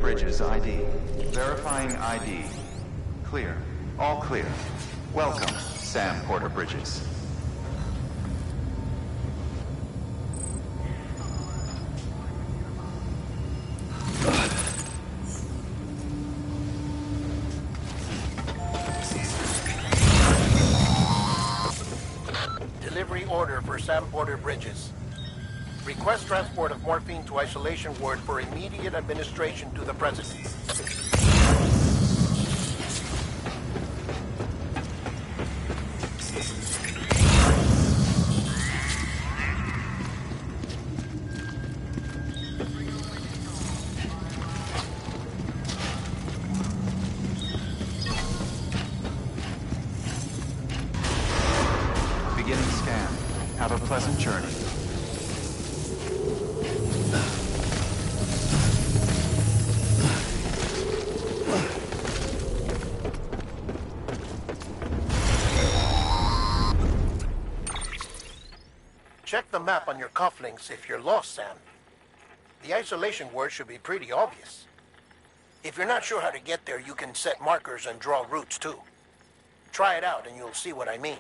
Bridges ID. Verifying ID. Clear. All clear. Welcome, Sam Porter Bridges. Delivery order for Sam Porter Bridges. Request transport of morphine to isolation ward for immediate administration to the President. Beginning scan. Have a pleasant journey. Check the map on your cufflinks if you're lost, Sam. The isolation word should be pretty obvious. If you're not sure how to get there, you can set markers and draw routes too. Try it out and you'll see what I mean.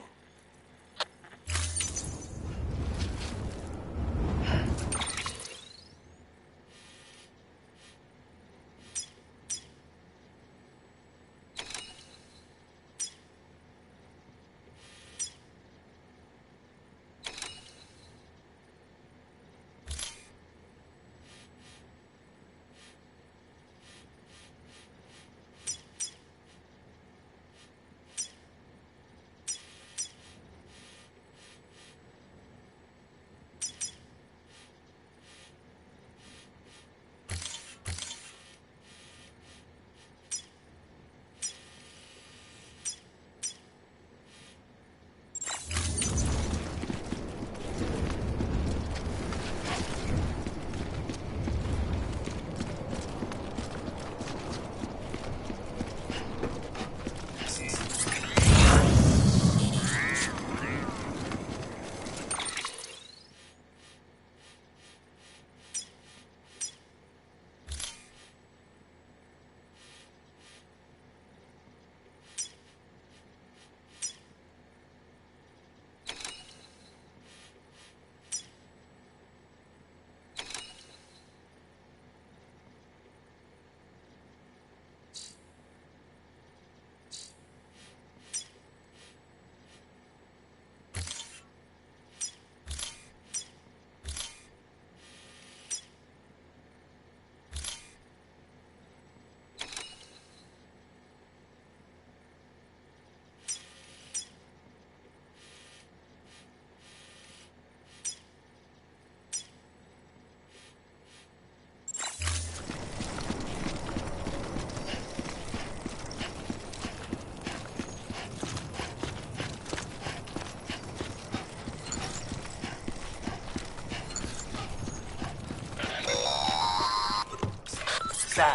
Sam,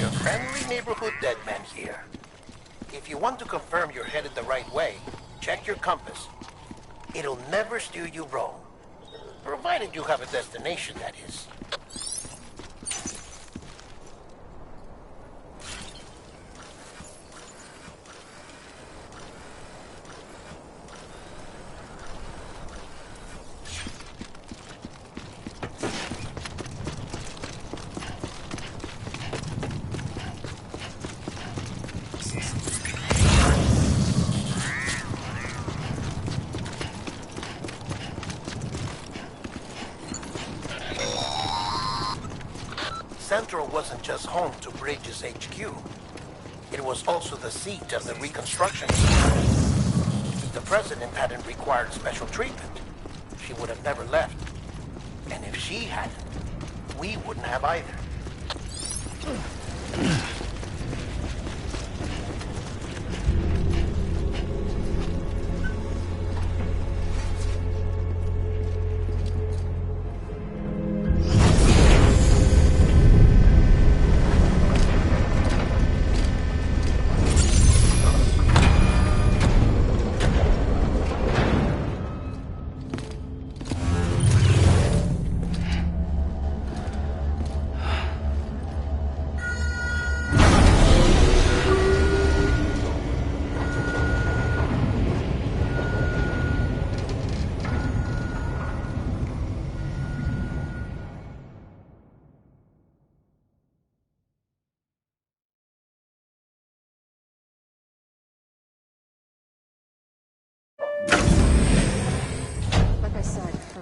your friendly neighborhood dead man here. If you want to confirm you're headed the right way, check your compass. It'll never steer you wrong. Provided you have a destination, that is. Central wasn't just home to Bridges HQ. It was also the seat of the Reconstruction. If the President hadn't required special treatment, she would have never left. And if she hadn't, we wouldn't have either.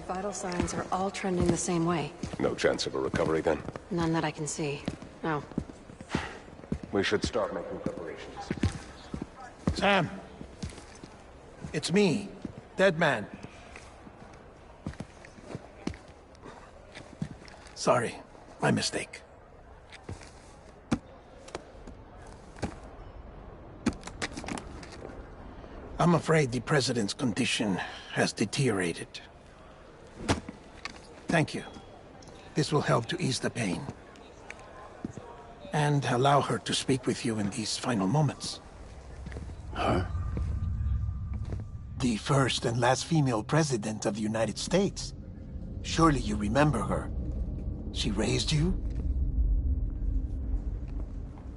vital signs are all trending the same way. No chance of a recovery then? None that I can see. No. We should start making preparations. Sam. It's me, Dead Man. Sorry, my mistake. I'm afraid the President's condition has deteriorated. Thank you. This will help to ease the pain. And allow her to speak with you in these final moments. Her? The first and last female president of the United States. Surely you remember her. She raised you?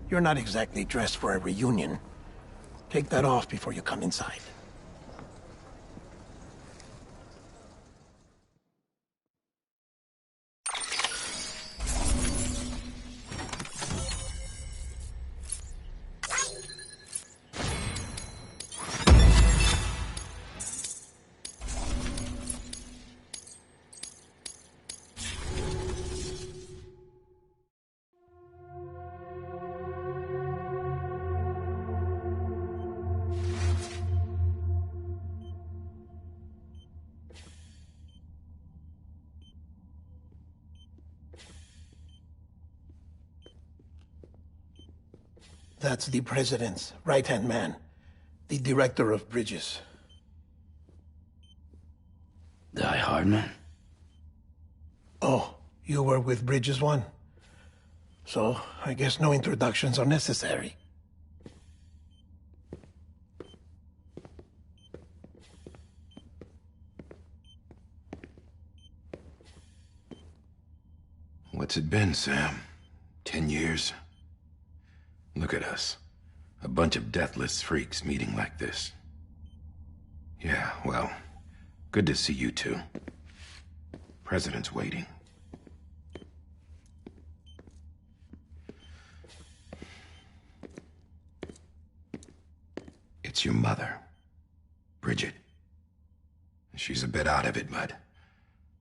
You're not exactly dressed for a reunion. Take that off before you come inside. That's the President's right-hand man, the Director of Bridges. Die Hardman? Oh, you were with Bridges 1? So, I guess no introductions are necessary. What's it been, Sam? 10 years? Look at us. A bunch of deathless freaks meeting like this. Yeah, well, good to see you two. President's waiting. It's your mother, Bridget. She's a bit out of it, but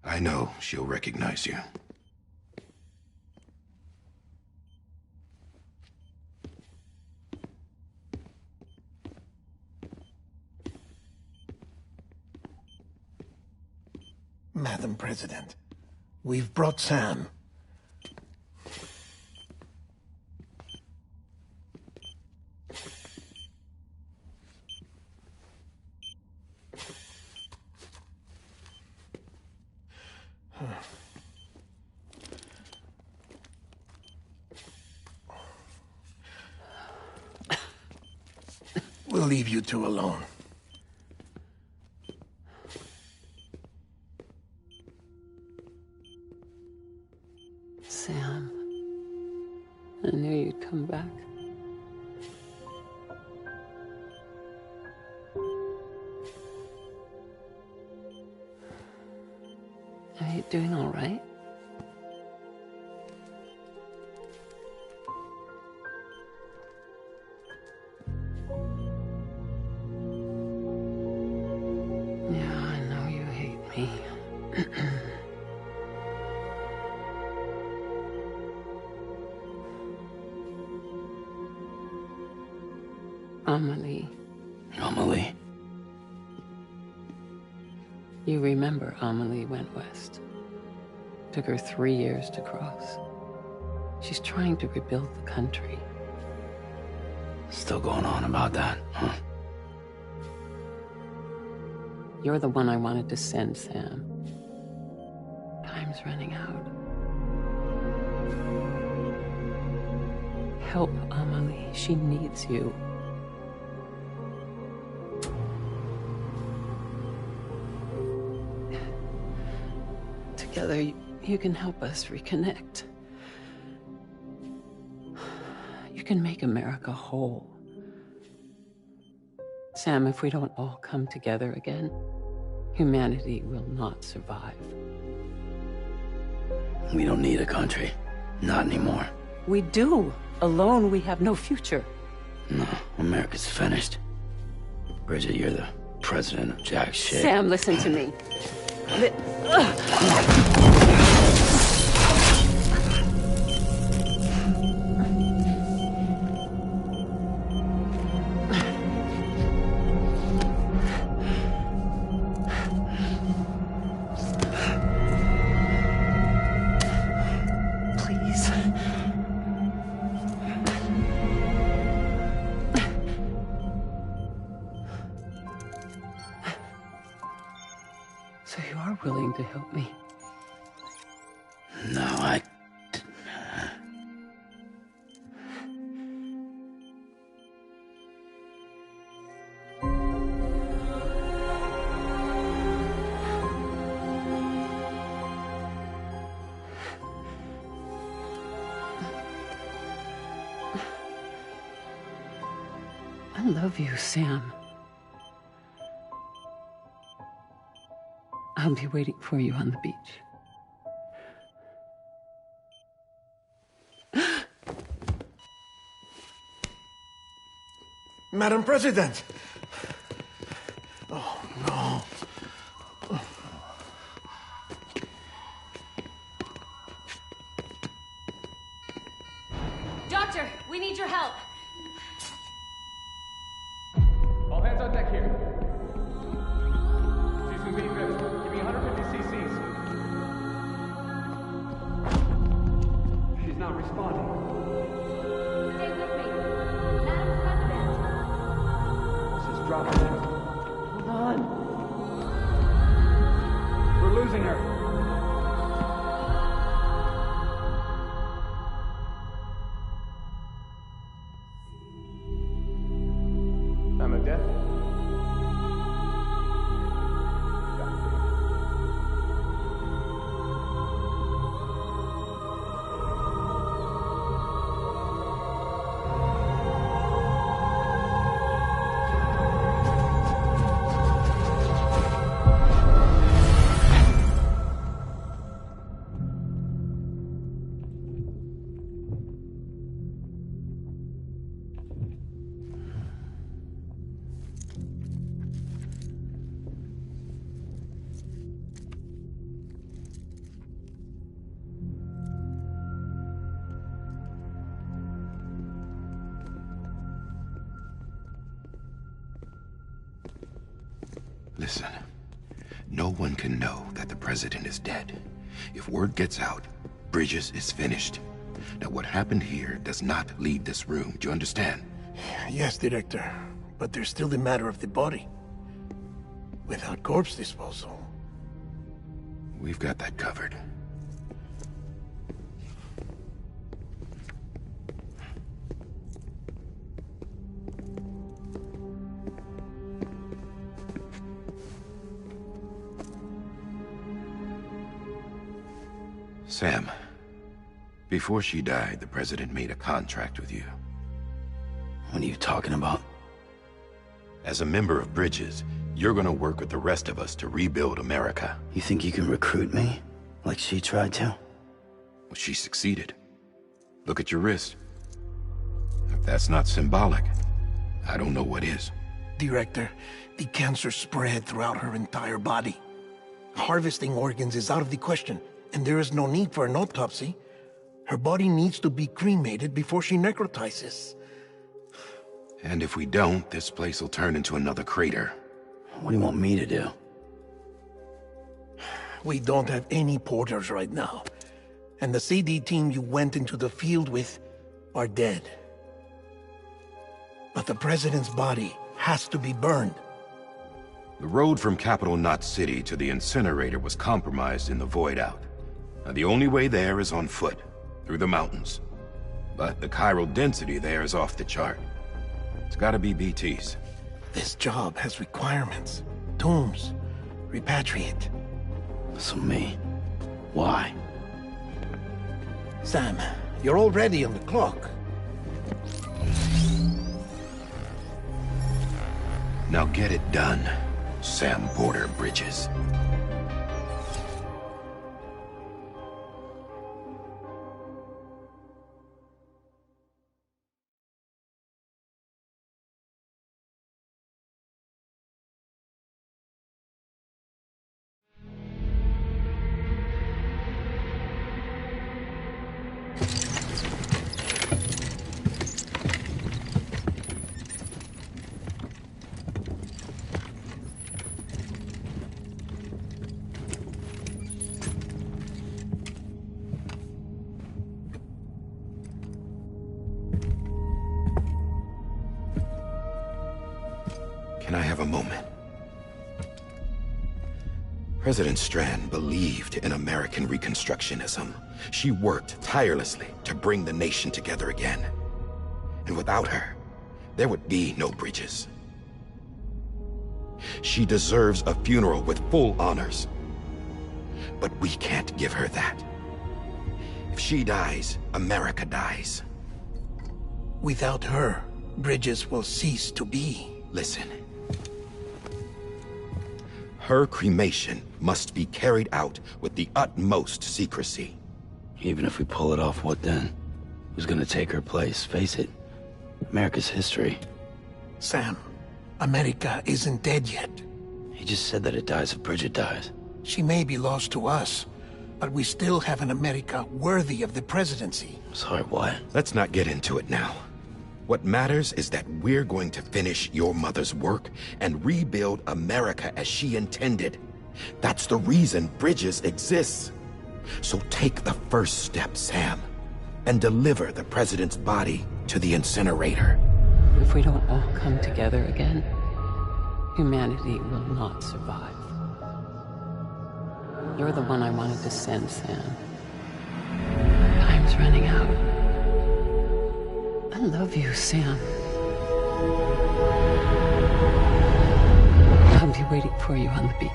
I know she'll recognize you. Madam President, we've brought Sam. We'll leave you two alone. Sam, I knew you'd come back. Are you doing all right? Yeah, I know you hate me. Amelie. Amelie? You remember Amelie went west. Took her 3 years to cross. She's trying to rebuild the country. Still going on about that, huh? You're the one I wanted to send, Sam. Time's running out. Help Amelie. She needs you. Together, you can help us reconnect. You can make America whole. Sam, if we don't all come together again, humanity will not survive. We don't need a country. Not anymore. We do. Alone, we have no future. No, America's finished. Bridget, you're the president of jack shit. Sam, listen to me. Please. So you are willing to help me? No, I... I love you, Sam. I'll be waiting for you on the beach. Madam President! Oh, no. Doctor, we need your help. All hands on deck here. She's in being driven. Give me 150 cc's. She's not responding. Stay with me. Madam President. She's dropping. Hold on. We're losing her. I'm a death. Listen, no one can know that the president is dead. If word gets out, Bridges is finished. Now, what happened here does not leave this room. Do you understand? Yes, Director. But there's still the matter of the body. Without corpse disposal. We've got that covered. Sam, before she died, the president made a contract with you. What are you talking about? As a member of Bridges, you're gonna work with the rest of us to rebuild America. You think you can recruit me? Like she tried to? Well, she succeeded. Look at your wrist. If that's not symbolic, I don't know what is. Director, the cancer spread throughout her entire body. Harvesting organs is out of the question, and there is no need for an autopsy. Her body needs to be cremated before she necrotizes. And if we don't, this place will turn into another crater. What do you want me to do? We don't have any porters right now. And the CD team you went into the field with are dead. But the president's body has to be burned. The road from Capital Knot City to the incinerator was compromised in the void out. Now, the only way there is on foot, through the mountains. But the chiral density there is off the chart. It's gotta be BTs. This job has requirements. Tombs. Repatriate. So me. Why? Sam, you're already on the clock. Now get it done, Sam Porter Bridges. President Strand believed in American Reconstructionism. She worked tirelessly to bring the nation together again. And without her, there would be no bridges. She deserves a funeral with full honors. But we can't give her that. If she dies, America dies. Without her, bridges will cease to be. Listen. Her cremation must be carried out with the utmost secrecy. Even if we pull it off, what then? Who's gonna take her place? Face it, America's history. Sam, America isn't dead yet. He just said that it dies if Bridget dies. She may be lost to us, but we still have an America worthy of the presidency. Sorry, what? Let's not get into it now. What matters is that we're going to finish your mother's work and rebuild America as she intended. That's the reason Bridges exists. So take the first step, Sam, and deliver the president's body to the incinerator. If we don't all come together again, humanity will not survive. You're the one I wanted to send, Sam. Time's running out. I love you, Sam. I'll be waiting for you on the beach.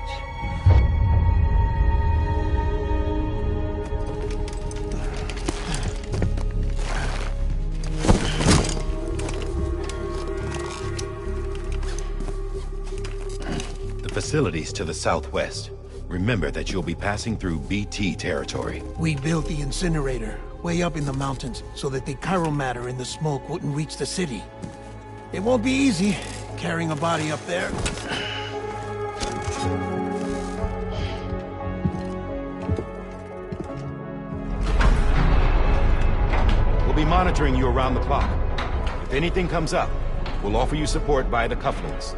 The facilities to the southwest. Remember that you'll be passing through BT territory. We built the incinerator way up in the mountains so that the chiral matter in the smoke wouldn't reach the city. It won't be easy carrying a body up there. We'll be monitoring you around the clock. If anything comes up, we'll offer you support via the cufflinks.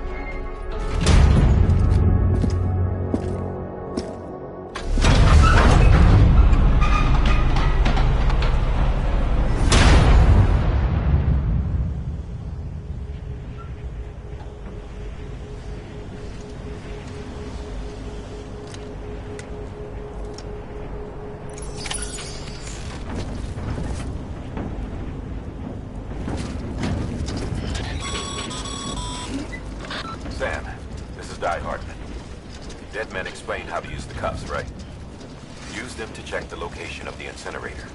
Sam, this is Hartman. Dead men explained how to use the cuffs, right? Use them to check the location of the incinerator.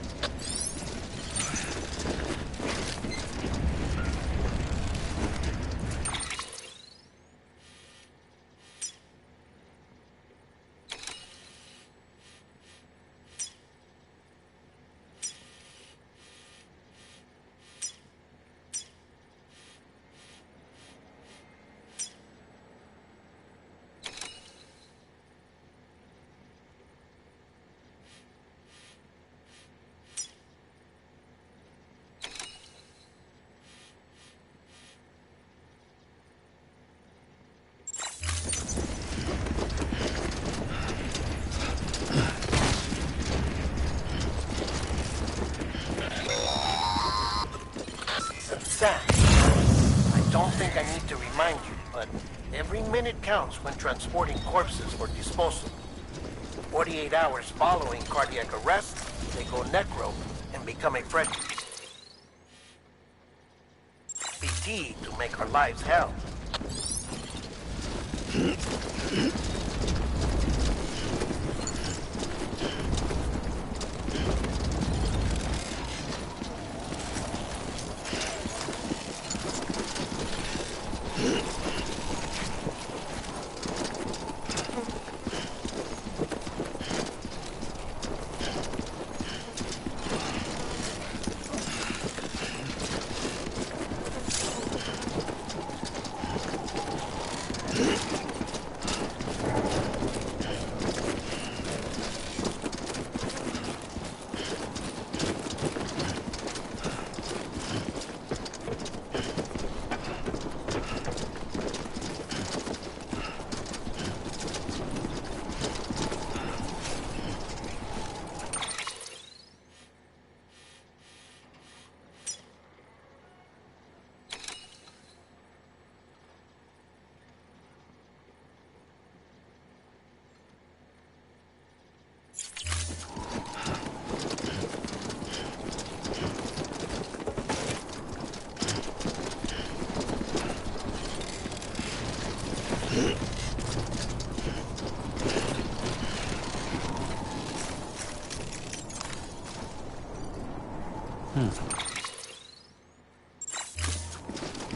Sam, I don't think I need to remind you, but every minute counts when transporting corpses for disposal. 48 hours following cardiac arrest, they go necro and become a fresh BT to make our lives hell.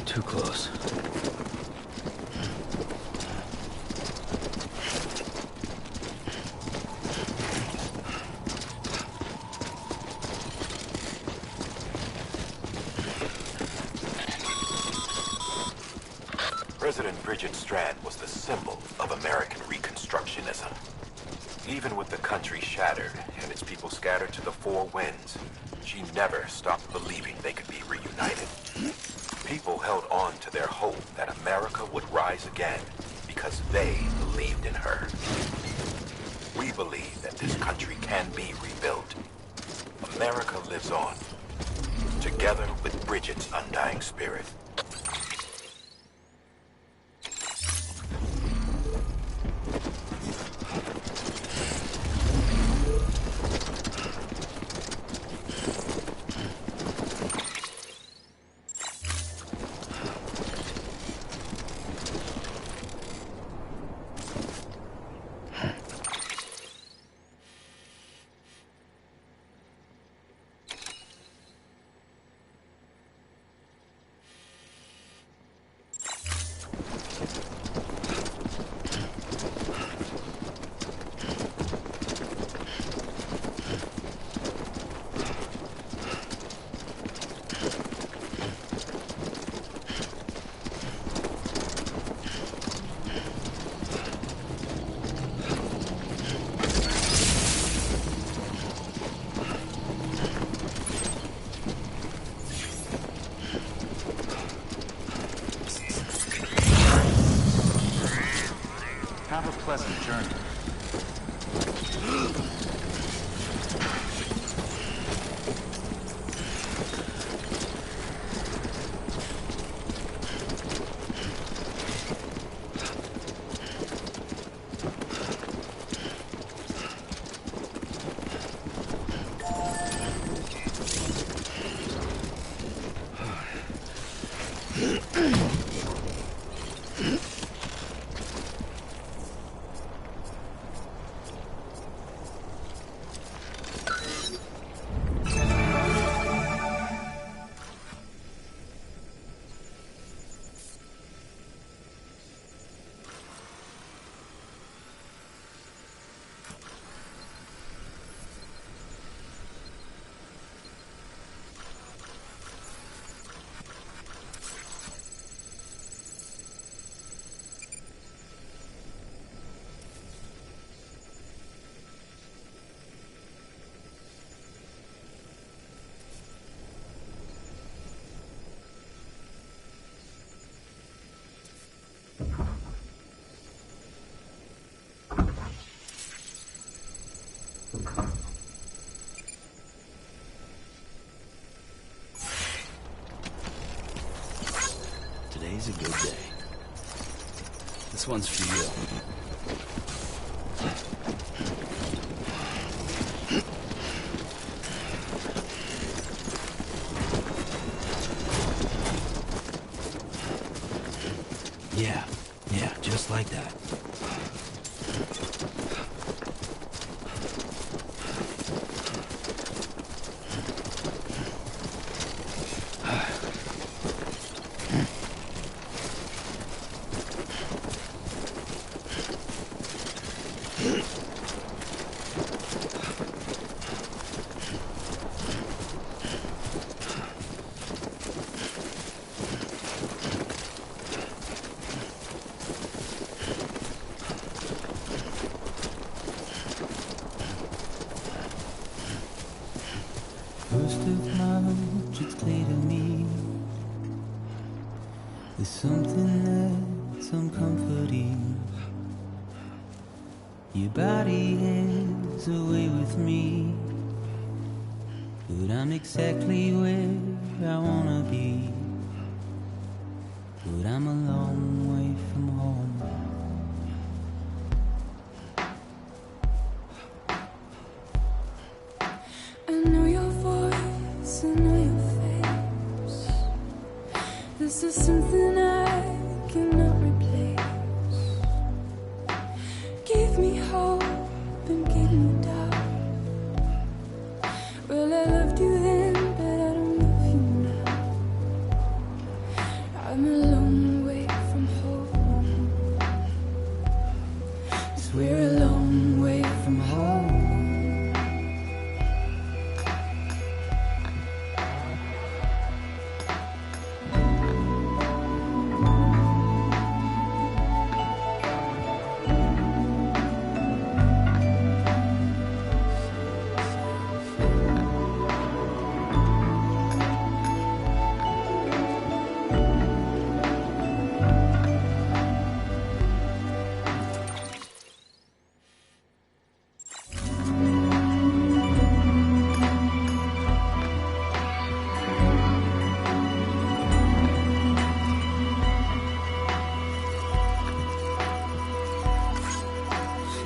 Too close. President Bridget Strand was the symbol of American Reconstructionism. Even with the country shattered and its people scattered to the four winds, she never stopped believing they could be reunited. People held on to their hope that America would rise again because they believed in her. We believe that this country can be rebuilt. America lives on, together with Bridget's undying spirit. Have a pleasant journey. Today's a good day. This one's for you. Yeah, just like that. First of March, it's clear to me there's something that's uncomforting. Your body is away with me, but I'm exactly where I wanna be. But I'm a long way from home. I know your voice, I know your face. This is something I cannot replace. Give me hope and give me doubt. Well, I loved you then, but I we're a long way from home.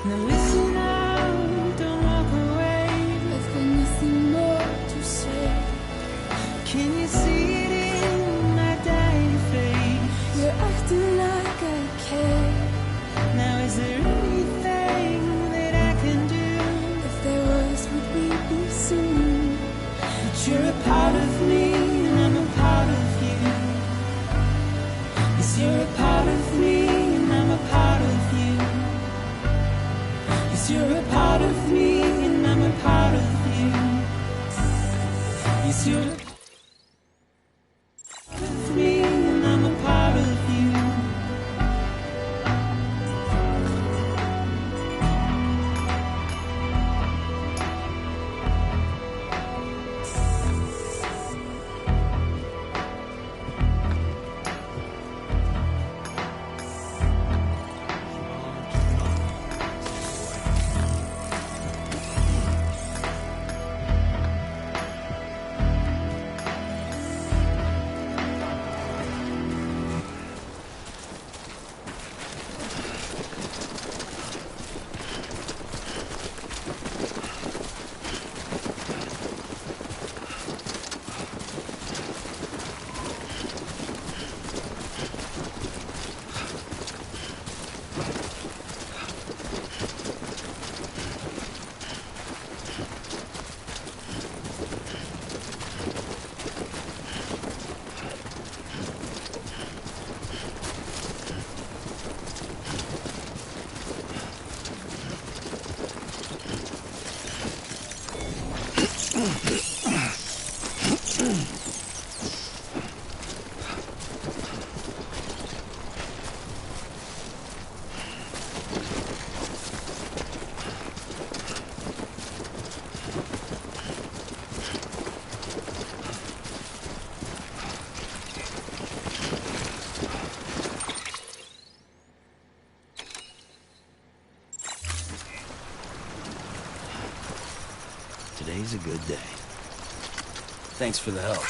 Now listen out, don't walk away. I've got nothing more to say. Can you see it in my dying face? You're acting like I care. Now is there anything that I can do? If there was, would we be singing? But you're a part of me and I'm a part of you. Yes, you're a part of me and I'm a part of you. You're a part of me and I'm a part of you. Yes, you're a part of me and I'm a part of you. Today's a good day. Thanks for the help.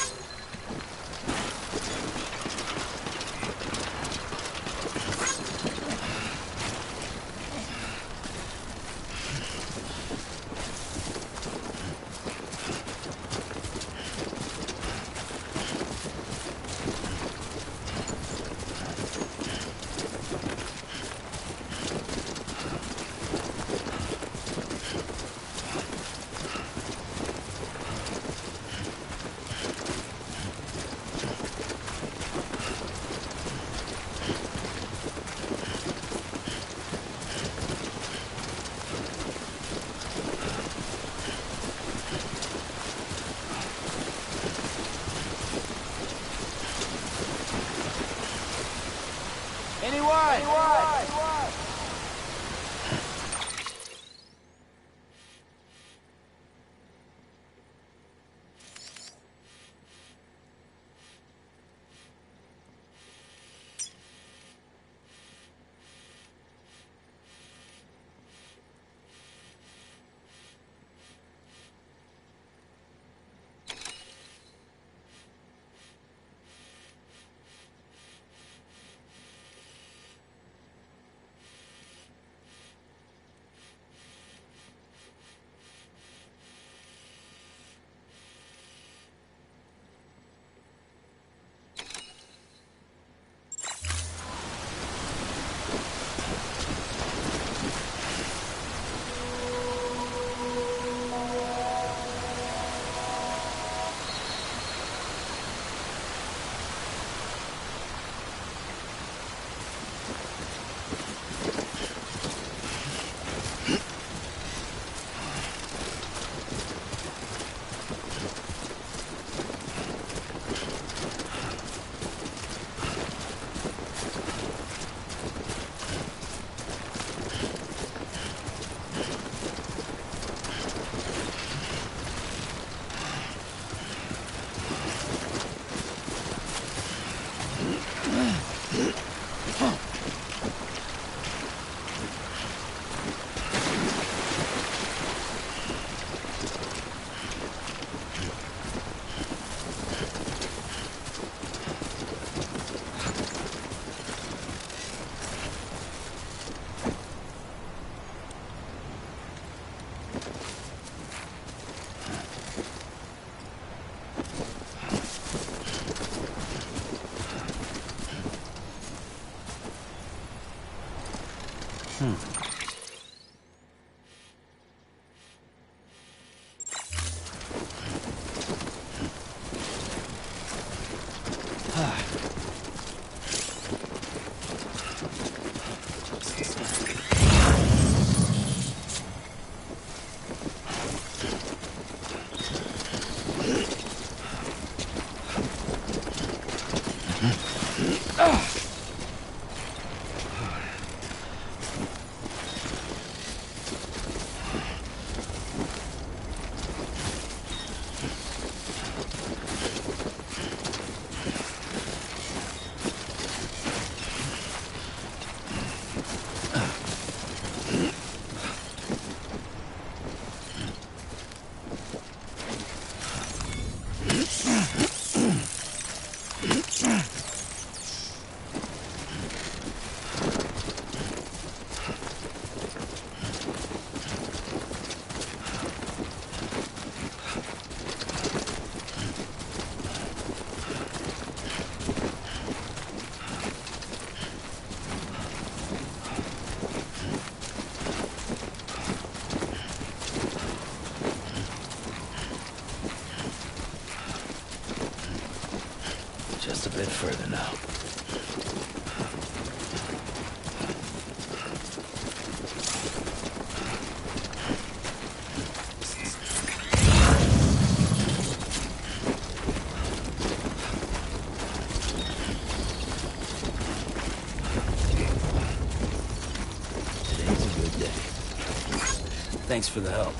further now. Today's a good day. Thanks for the help.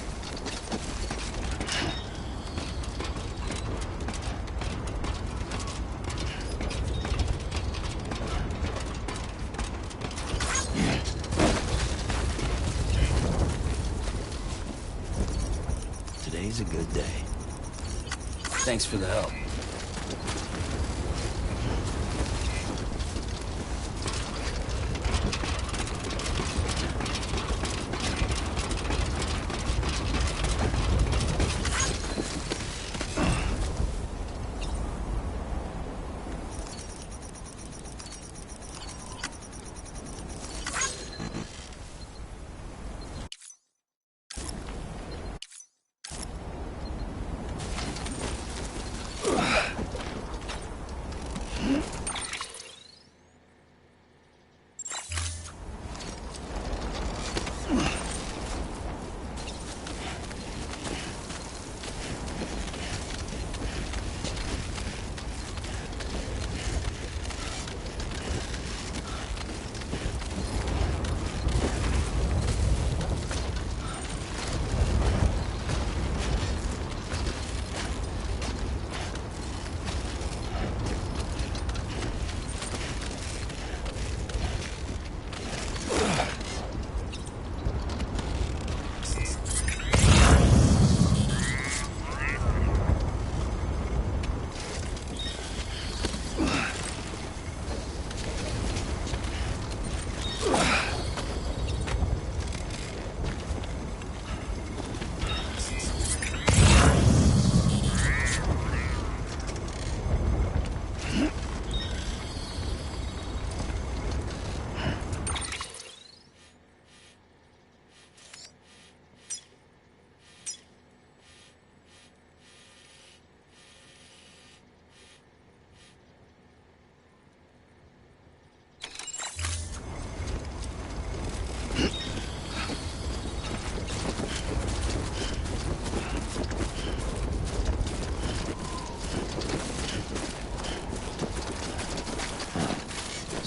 Today's a good day. Thanks for the help.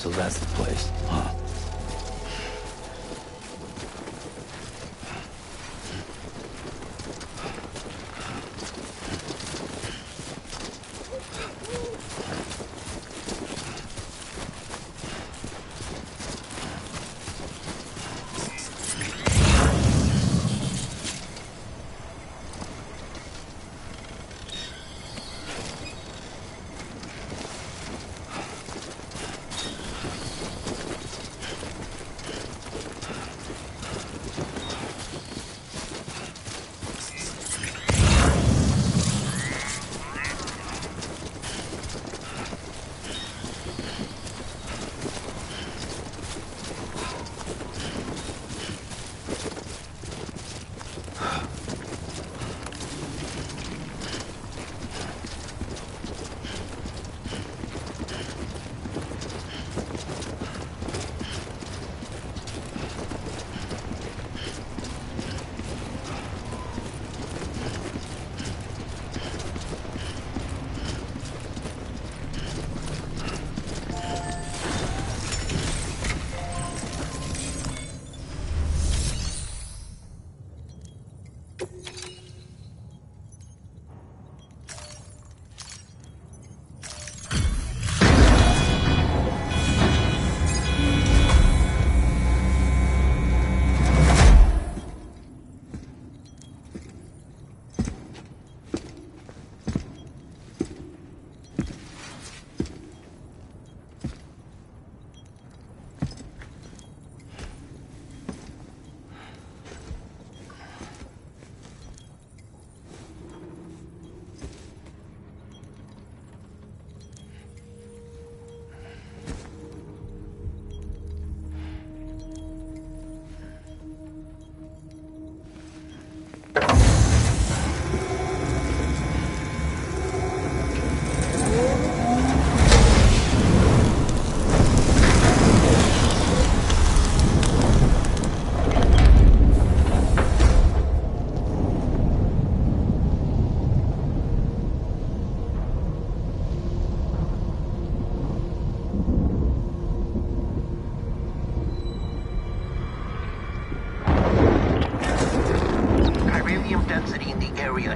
So that's the place, huh?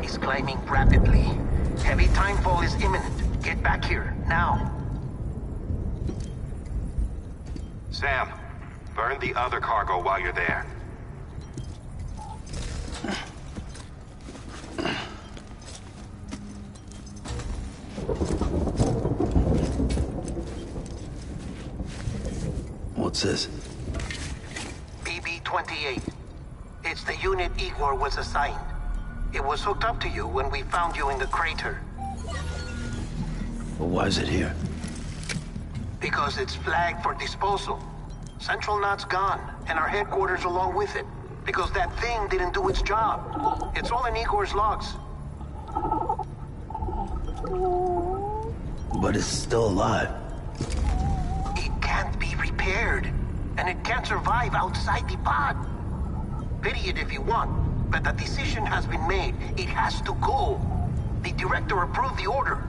is climbing rapidly. Heavy timefall is imminent. Get back here, now. Sam, burn the other cargo while you're there. What's this? BB-28. It's the unit Igor was assigned. It was hooked up to you when we found you in the crater. But why is it here? Because it's flagged for disposal. Central Knot's gone, and our headquarters along with it. Because that thing didn't do its job. It's all in Igor's logs. But it's still alive. It can't be repaired, and it can't survive outside the pod. Pity it if you want, but the decision has been made. It has to go. The director approved the order.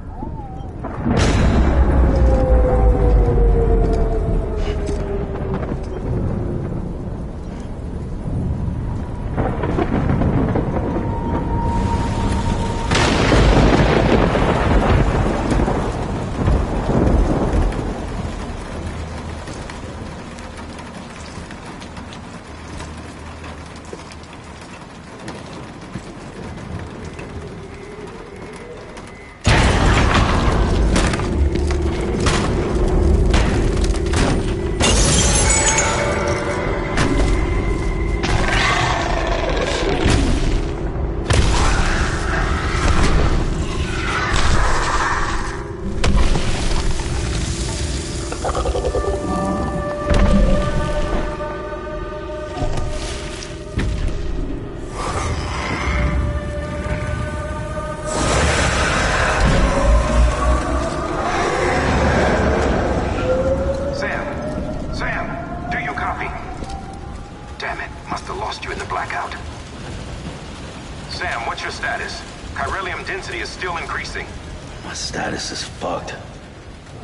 My status is fucked.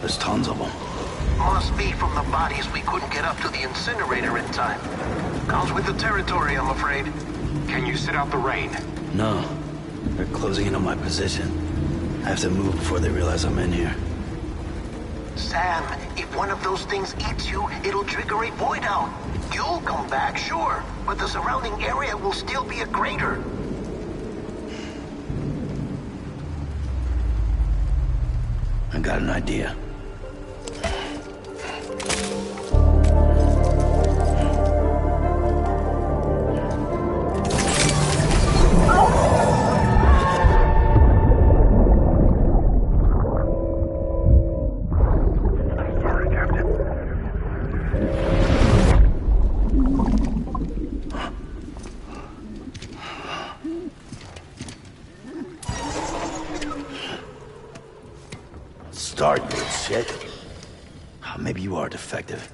There's tons of them. Must be from the bodies we couldn't get up to the incinerator in time. Comes with the territory, I'm afraid. Can you sit out the rain? No. They're closing in on my position. I have to move before they realize I'm in here. Sam, if one of those things eats you, it'll trigger a void out. You'll come back, sure, but the surrounding area will still be a crater. I got an idea. Start, you shit. Maybe you are defective.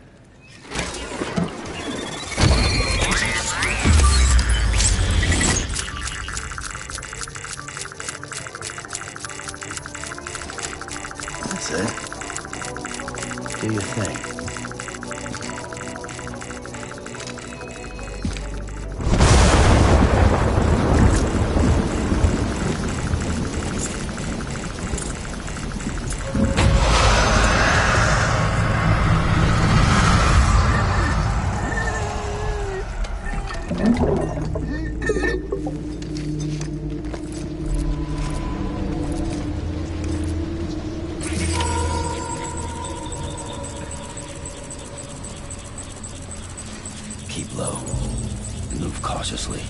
That's it. Do your thing. Keep low. Move cautiously.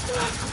Alright.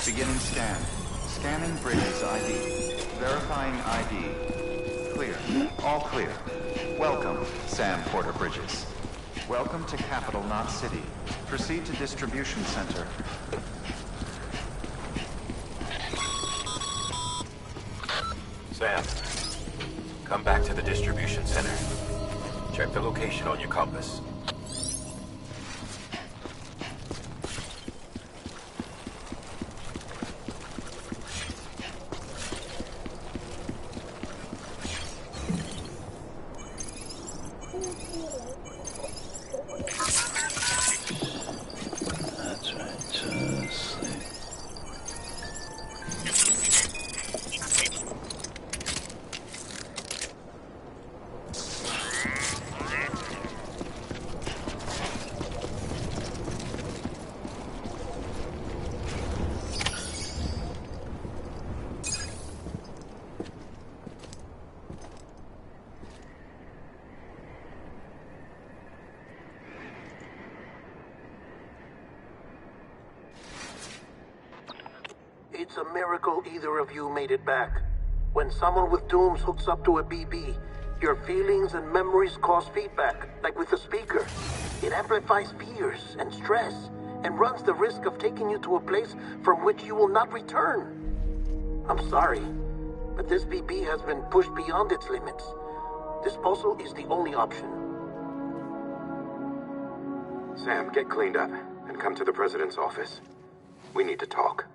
Beginning scan. Scanning Bridges ID. Verifying ID. Clear. All clear. Welcome, Sam Porter Bridges. Welcome to Capital Knot City. Proceed to Distribution Center. Sam, come back to the distribution center. Check the location on your compass. That's right, just sleep. It's a miracle either of you made it back. When someone with dooms hooks up to a BB, your feelings and memories cause feedback, like with the speaker. It amplifies fears and stress, and runs the risk of taking you to a place from which you will not return. I'm sorry, but this BB has been pushed beyond its limits. Disposal is the only option. Sam, get cleaned up and come to the president's office. We need to talk.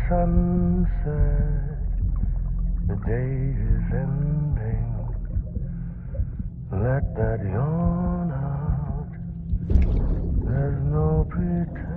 Sunset, the day is ending. Let that yawn out. There's no pretending.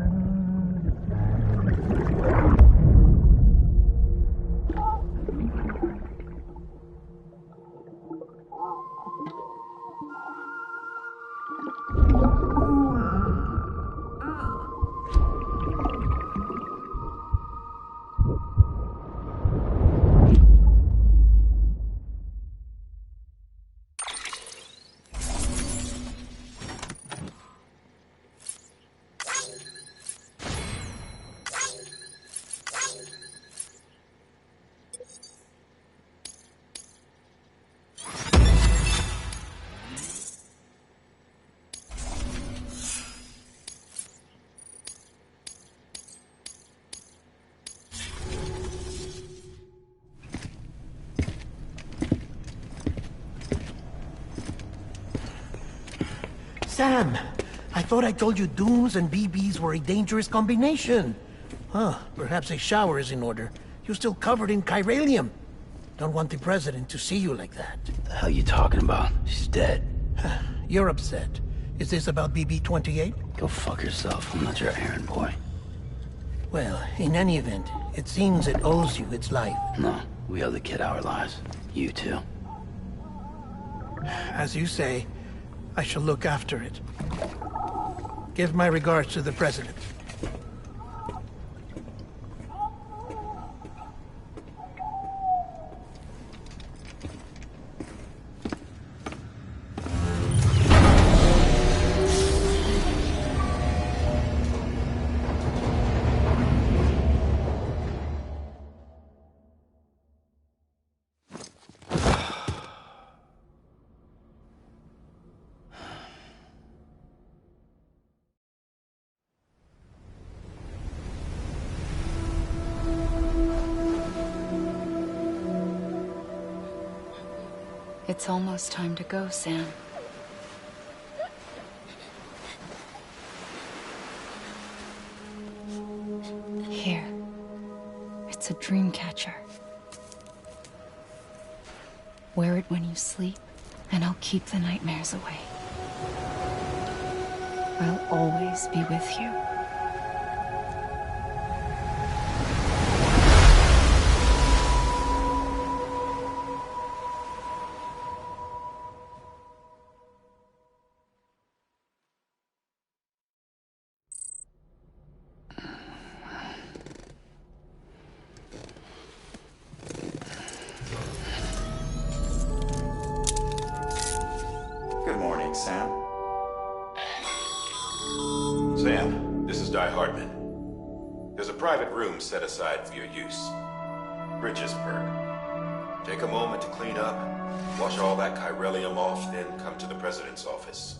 Sam, I thought I told you dooms and BBs were a dangerous combination. Huh, perhaps a shower is in order. You're still covered in chiralium. Don't want the president to see you like that. The hell you talking about? She's dead. You're upset. Is this about BB-28? Go fuck yourself. I'm not your errand boy. Well, in any event, it seems it owes you its life. No, we owe the kid our lives. You too. As you say, I shall look after it. Give my regards to the president. It's almost time to go, Sam. Here. It's a dream catcher. Wear it when you sleep, and I'll keep the nightmares away. I'll always be with you. Good morning, Sam. Sam, this is Di Hartman. There's a private room set aside for your use. Bridges perk. Take a moment to clean up, wash all that chiralium off, then come to the president's office.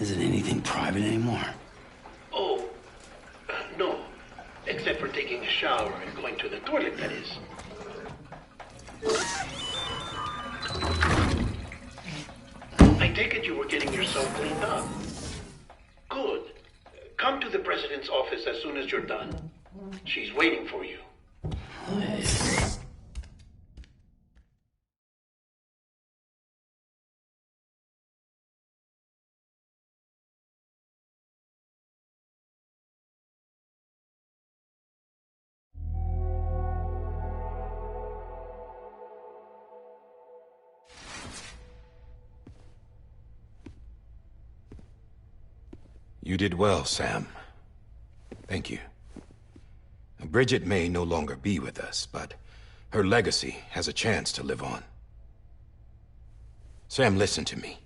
Is it anything private anymore? Oh, no. Except for taking a shower and going to the toilet, that is. I take it you were getting yourself cleaned up. Good. Come to the president's office as soon as you're done. She's waiting for you. You did well, Sam. Thank you. Bridget may no longer be with us, but her legacy has a chance to live on. Sam, listen to me.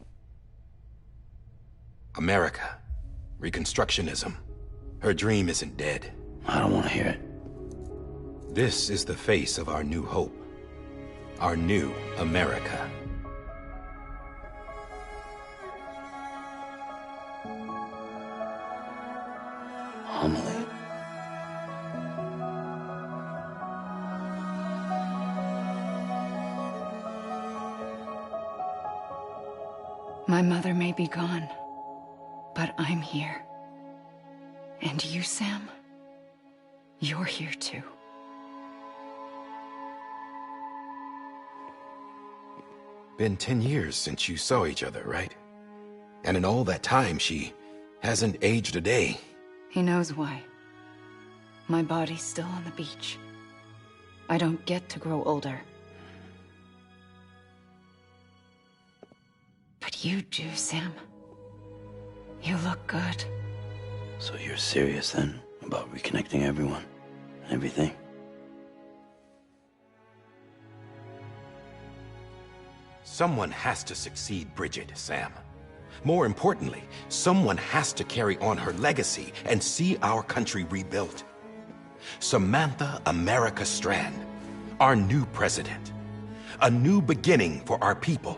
America, Reconstructionism, her dream isn't dead. I don't want to hear it. This is the face of our new hope. Our new America. Homily. My mother may be gone, but I'm here. And you, Sam, you're here too. Been 10 years since you saw each other, right? And in all that time, she hasn't aged a day. He knows why. My body's still on the beach. I don't get to grow older. But you do, Sam. You look good. So you're serious then about reconnecting everyone and everything? Someone has to succeed Bridget, Sam. More importantly, someone has to carry on her legacy and see our country rebuilt. Samantha America Strand, our new president. A new beginning for our people,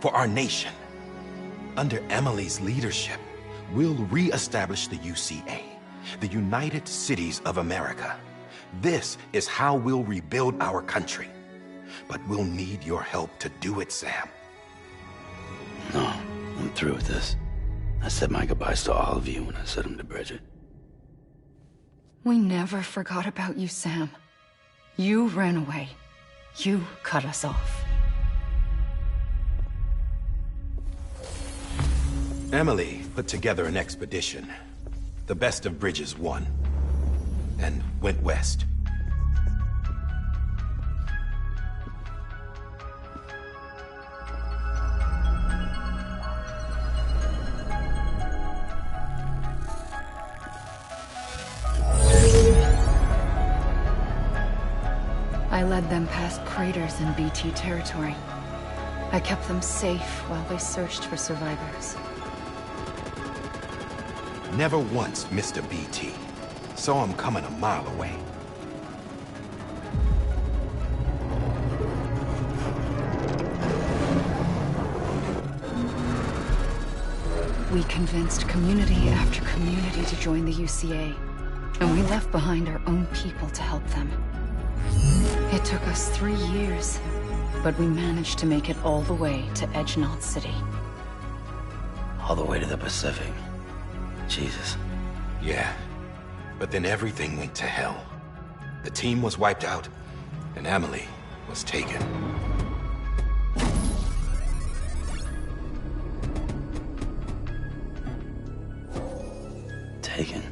for our nation. Under Emily's leadership, we'll re-establish the UCA, the United Cities of America. This is how we'll rebuild our country. But we'll need your help to do it, Sam. No, I'm through with this. I said my goodbyes to all of you when I said them to Bridget. We never forgot about you, Sam. You ran away. You cut us off. Emily put together an expedition. The best of Bridges won. And went west. I led them past craters in BT territory. I kept them safe while they searched for survivors. Never once missed a BT. Saw him coming a mile away. We convinced community after community to join the UCA, and we left behind our own people to help them. It took us 3 years, but we managed to make it all the way to Edgenot City. All the way to the Pacific. Jesus. Yeah, but then everything went to hell. The team was wiped out, and Emily was taken. Taken?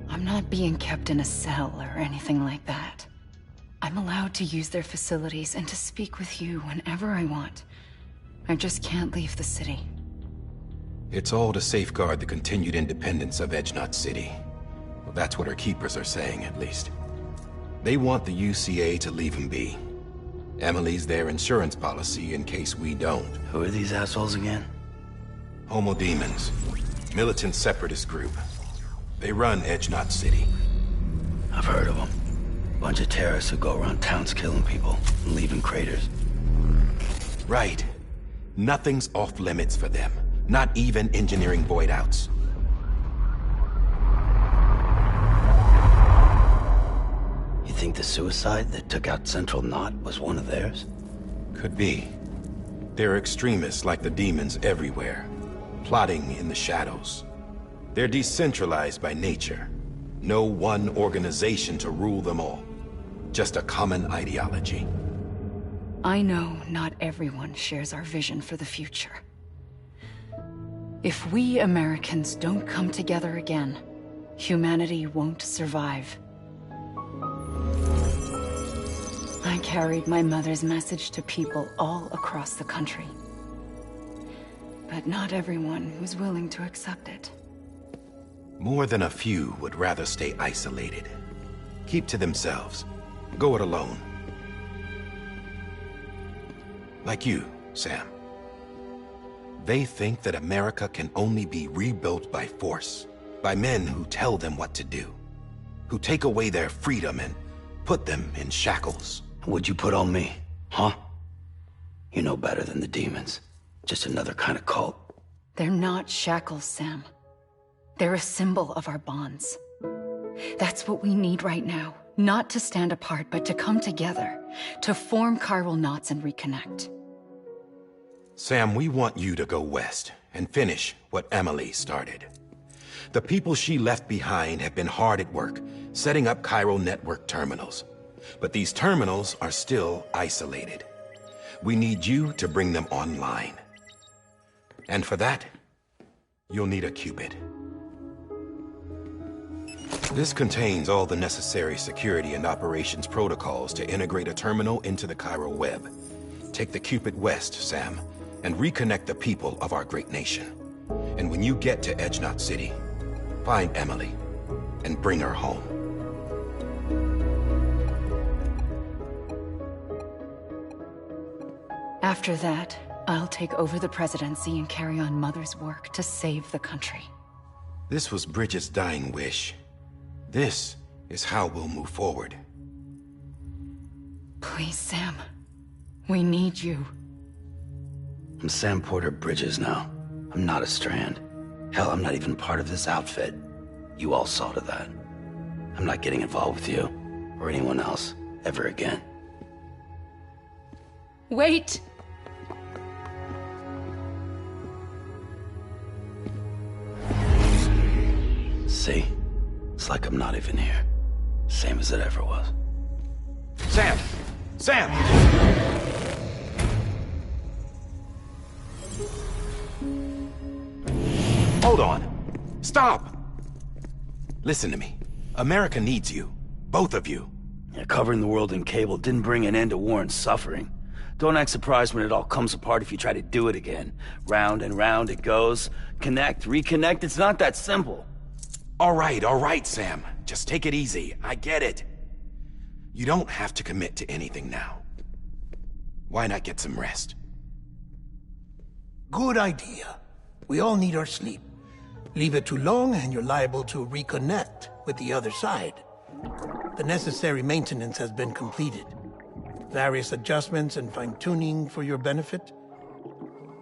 I'm not being kept in a cell or anything like that. I'm allowed to use their facilities and to speak with you whenever I want. I just can't leave the city. It's all to safeguard the continued independence of Edgenot City. Well, that's what her keepers are saying, at least. They want the UCA to leave him be. Emily's their insurance policy in case we don't. Who are these assholes again? Homo Demons. Militant separatist group. They run Edgenot City. I've heard of them. Bunch of terrorists who go around towns killing people and leaving craters. Right. Nothing's off limits for them. Not even engineering void outs. You think the suicide that took out Central Knot was one of theirs? Could be. There are extremists like the demons everywhere, plotting in the shadows. They're decentralized by nature. No one organization to rule them all. Just a common ideology. I know not everyone shares our vision for the future. If we Americans don't come together again, humanity won't survive. I carried my mother's message to people all across the country. But not everyone was willing to accept it. More than a few would rather stay isolated. Keep to themselves. Go it alone. Like you, Sam. They think that America can only be rebuilt by force, by men who tell them what to do, who take away their freedom and put them in shackles. What'd you put on me, huh? You know better than the demons. Just another kind of cult. They're not shackles, Sam. They're a symbol of our bonds. That's what we need right now. Not to stand apart, but to come together, to form chiral knots and reconnect. Sam, we want you to go west and finish what Emily started. The people she left behind have been hard at work, setting up chiral network terminals. But these terminals are still isolated. We need you to bring them online. And for that, you'll need a Cupid. This contains all the necessary security and operations protocols to integrate a terminal into the chiral web. Take the Cupid west, Sam, and reconnect the people of our great nation. And when you get to Edge Knot City, find Emily and bring her home. After that, I'll take over the presidency and carry on Mother's work to save the country. This was Bridget's dying wish. This is how we'll move forward. Please, Sam. We need you. I'm Sam Porter Bridges now. I'm not a Strand. Hell, I'm not even part of this outfit. You all saw to that. I'm not getting involved with you, or anyone else, ever again. Wait! See? It's like I'm not even here. Same as it ever was. Sam! Sam! Hold on. Stop! Listen to me. America needs you. Both of you. Yeah, covering the world in cable didn't bring an end to war and suffering. Don't act surprised when it all comes apart if you try to do it again. Round and round it goes. Connect, reconnect, it's not that simple. All right, Sam. Just take it easy. I get it. You don't have to commit to anything now. Why not get some rest? Good idea. We all need our sleep. Leave it too long and you're liable to reconnect with the other side. The necessary maintenance has been completed. Various adjustments and fine-tuning for your benefit.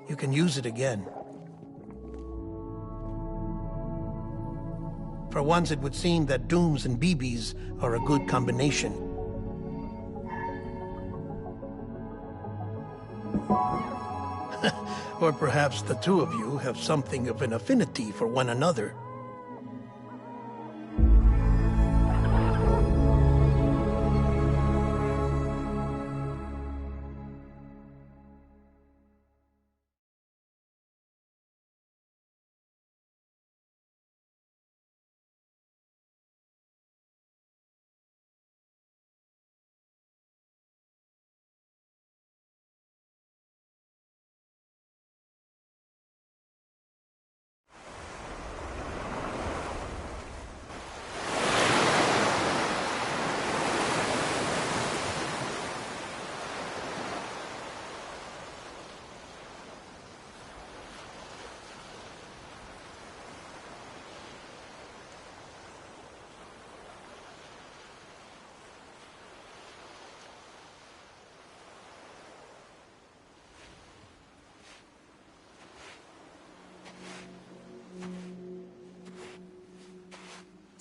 You can use it again. For once, it would seem that Dooms and BBs are a good combination. Or perhaps the two of you have something of an affinity for one another.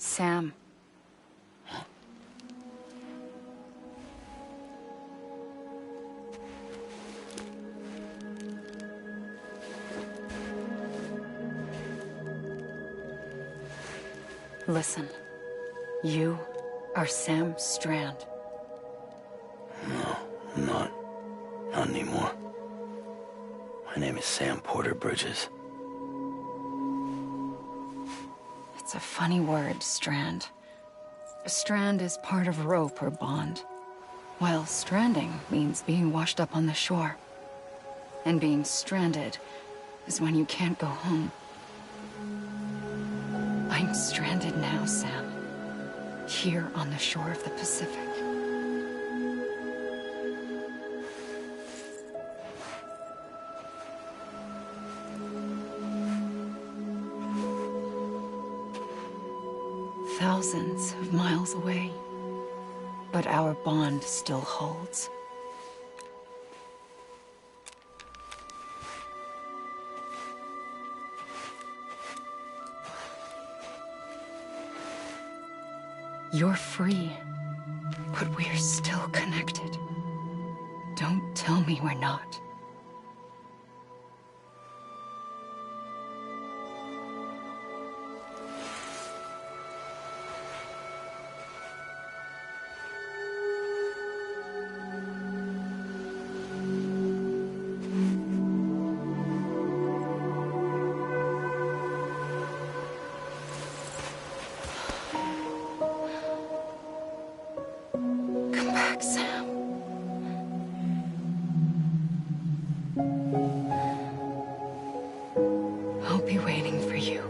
Sam. Listen, you are Sam Strand. No, I'm not. Not anymore. My name is Sam Porter Bridges. It's a funny word, strand. A strand is part of rope or bond, while stranding means being washed up on the shore. And being stranded is when you can't go home. I'm stranded now, Sam. Here on the shore of the Pacific. Thousands of miles away, but our bond still holds. You're free, but we're still connected. Don't tell me we're not. Sam. I'll be waiting for you.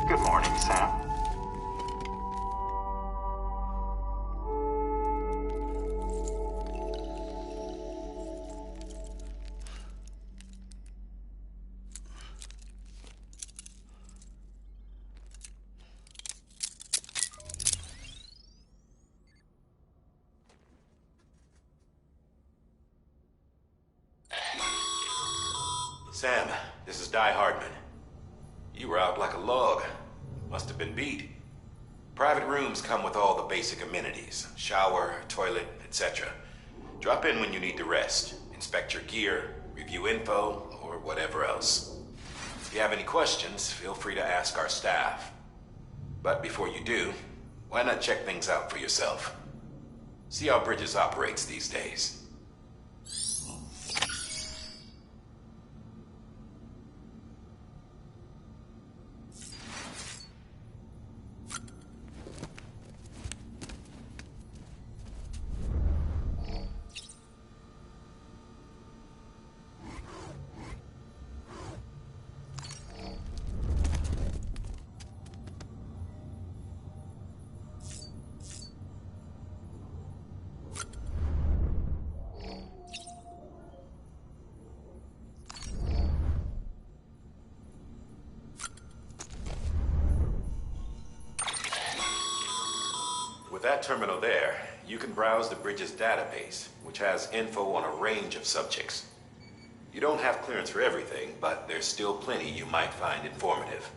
Good morning, Sam. Sam, this is Di Hardman. You were out like a log. Must have been beat. Private rooms come with all the basic amenities. Shower, toilet, etc. Drop in when you need to rest. Inspect your gear, review info, or whatever else. If you have any questions, feel free to ask our staff. But before you do, why not check things out for yourself? See how Bridges operates these days. With that terminal there, you can browse the Bridges database, which has info on a range of subjects. You don't have clearance for everything, but there's still plenty you might find informative.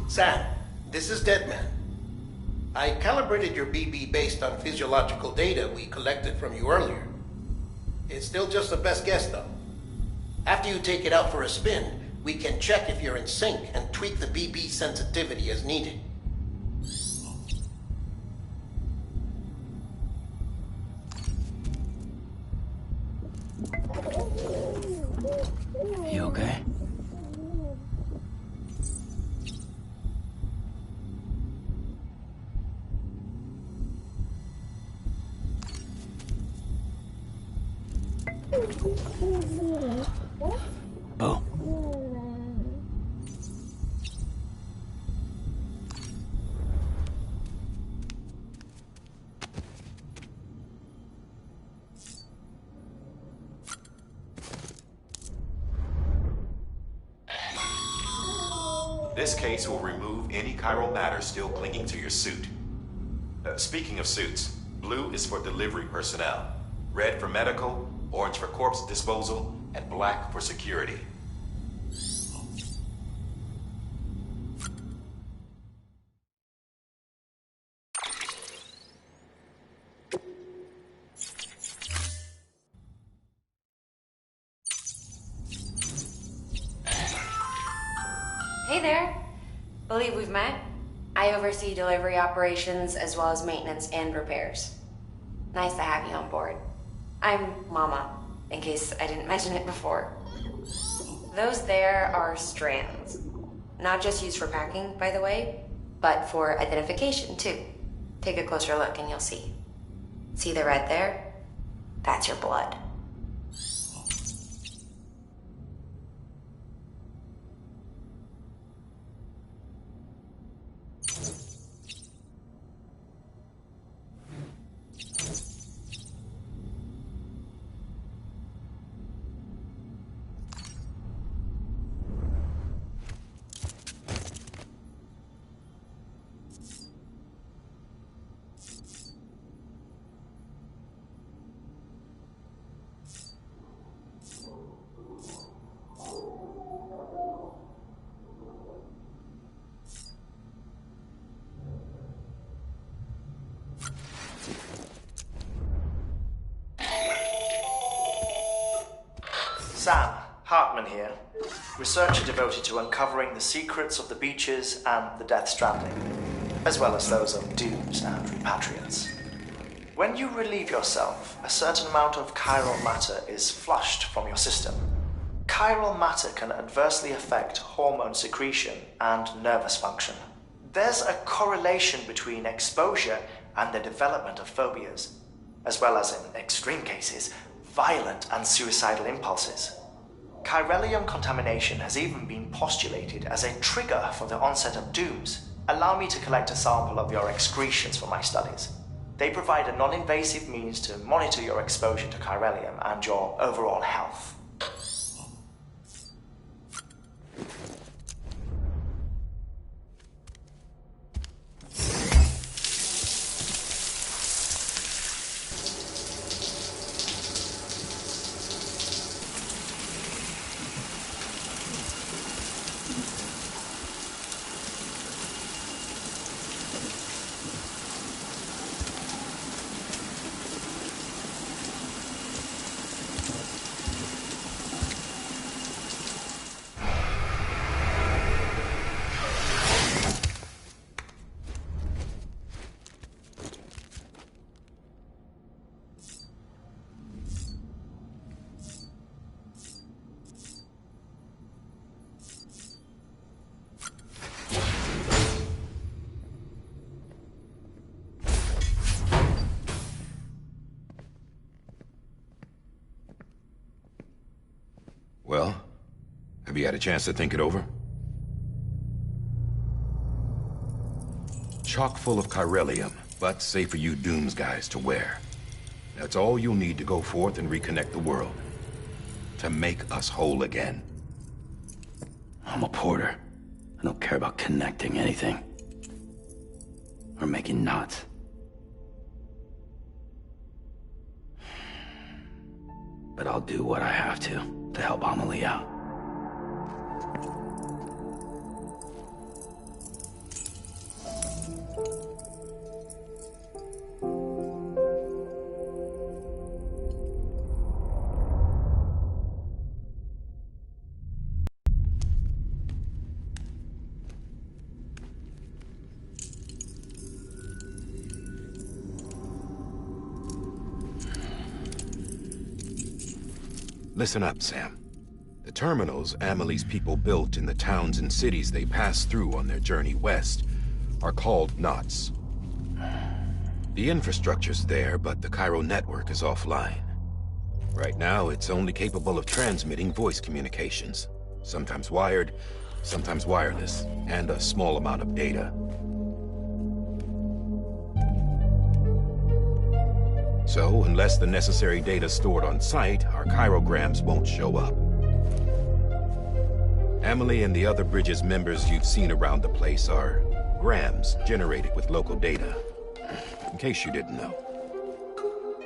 Sam, this is Deadman. I calibrated your BB based on physiological data we collected from you earlier. It's still just a best guess, though. After you take it out for a spin, we can check if you're in sync and tweak the BB sensitivity as needed. You okay? Bo. This case will remove any chiral matter still clinging to your suit. Speaking of suits, blue is for delivery personnel, red for medical, orange for corpse disposal, and black for security. Hey there. Believe we've met. I oversee delivery operations as well as maintenance and repairs. Nice to have you on board. I'm Mama, in case I didn't mention it before. Those there are strands. Not just used for packing, by the way, but for identification too. Take a closer look and you'll see. See the red there? That's your blood. Sam, Hartman here, researcher devoted to uncovering the secrets of the beaches and the Death Stranding, as well as those of dooms and repatriates. When you relieve yourself, a certain amount of chiral matter is flushed from your system. Chiral matter can adversely affect hormone secretion and nervous function. There's a correlation between exposure and the development of phobias, as well as, in extreme cases, violent and suicidal impulses. Chiralium contamination has even been postulated as a trigger for the onset of dooms. Allow me to collect a sample of your excretions for my studies. They provide a non-invasive means to monitor your exposure to chiralium and your overall health. Well, have you had a chance to think it over? Chock full of chiralium, but safe for you Dooms guys to wear. That's all you'll need to go forth and reconnect the world. To make us whole again. I'm a porter. I don't care about connecting anything. Or making knots. But I'll do what I have to help Amelie out. Listen up, Sam. The terminals Amelie's people built in the towns and cities they passed through on their journey west are called knots. The infrastructure's there, but the Cairo network is offline. Right now, it's only capable of transmitting voice communications. Sometimes wired, sometimes wireless, and a small amount of data. So, unless the necessary data is stored on site, our chirograms won't show up. Amelie and the other Bridges members you've seen around the place are grams generated with local data. In case you didn't know.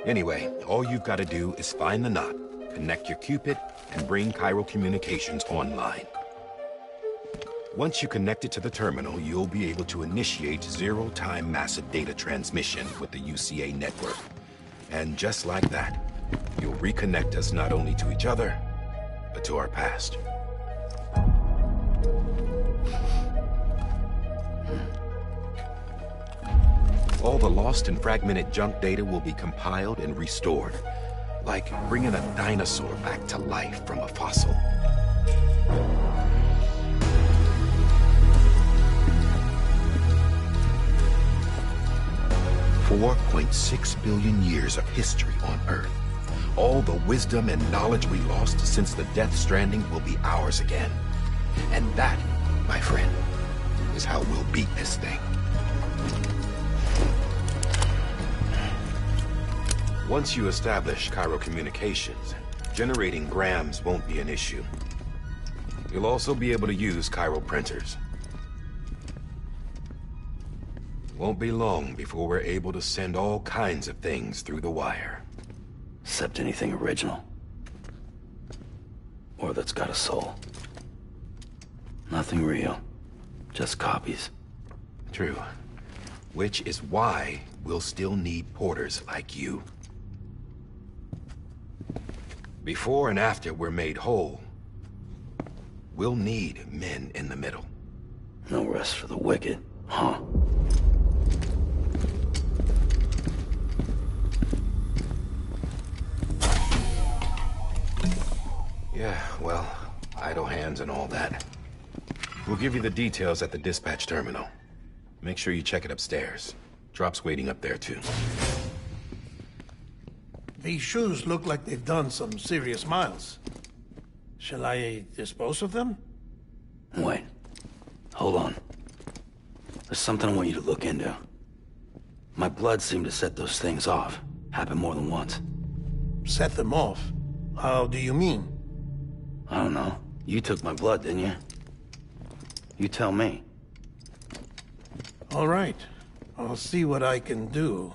Anyway, all you've got to do is find the knot, connect your Cupid, and bring Cairo Communications online. Once you connect it to the terminal, you'll be able to initiate zero-time massive data transmission with the UCA network. And just like that, you'll reconnect us not only to each other, but to our past. All the lost and fragmented junk data will be compiled and restored, like bringing a dinosaur back to life from a fossil. $4.6 billion years of history on Earth. All the wisdom and knowledge we lost since the Death Stranding will be ours again. And that, my friend, is how we'll beat this thing. Once you establish Cairo Communications, generating grams won't be an issue. You'll also be able to use Cairo printers. Won't be long before we're able to send all kinds of things through the wire. Except anything original. Or that's got a soul. Nothing real. Just copies. True. Which is why we'll still need porters like you. Before and after we're made whole, we'll need men in the middle. No rest for the wicked, huh? Yeah, well, idle hands and all that. We'll give you the details at the dispatch terminal. Make sure you check it upstairs. Drop's waiting up there, too. These shoes look like they've done some serious miles. Shall I dispose of them? Wait. Hold on. There's something I want you to look into. My blood seemed to set those things off. Happened more than once. Set them off? How do you mean? I don't know. You took my blood, didn't you? You tell me. All right. I'll see what I can do.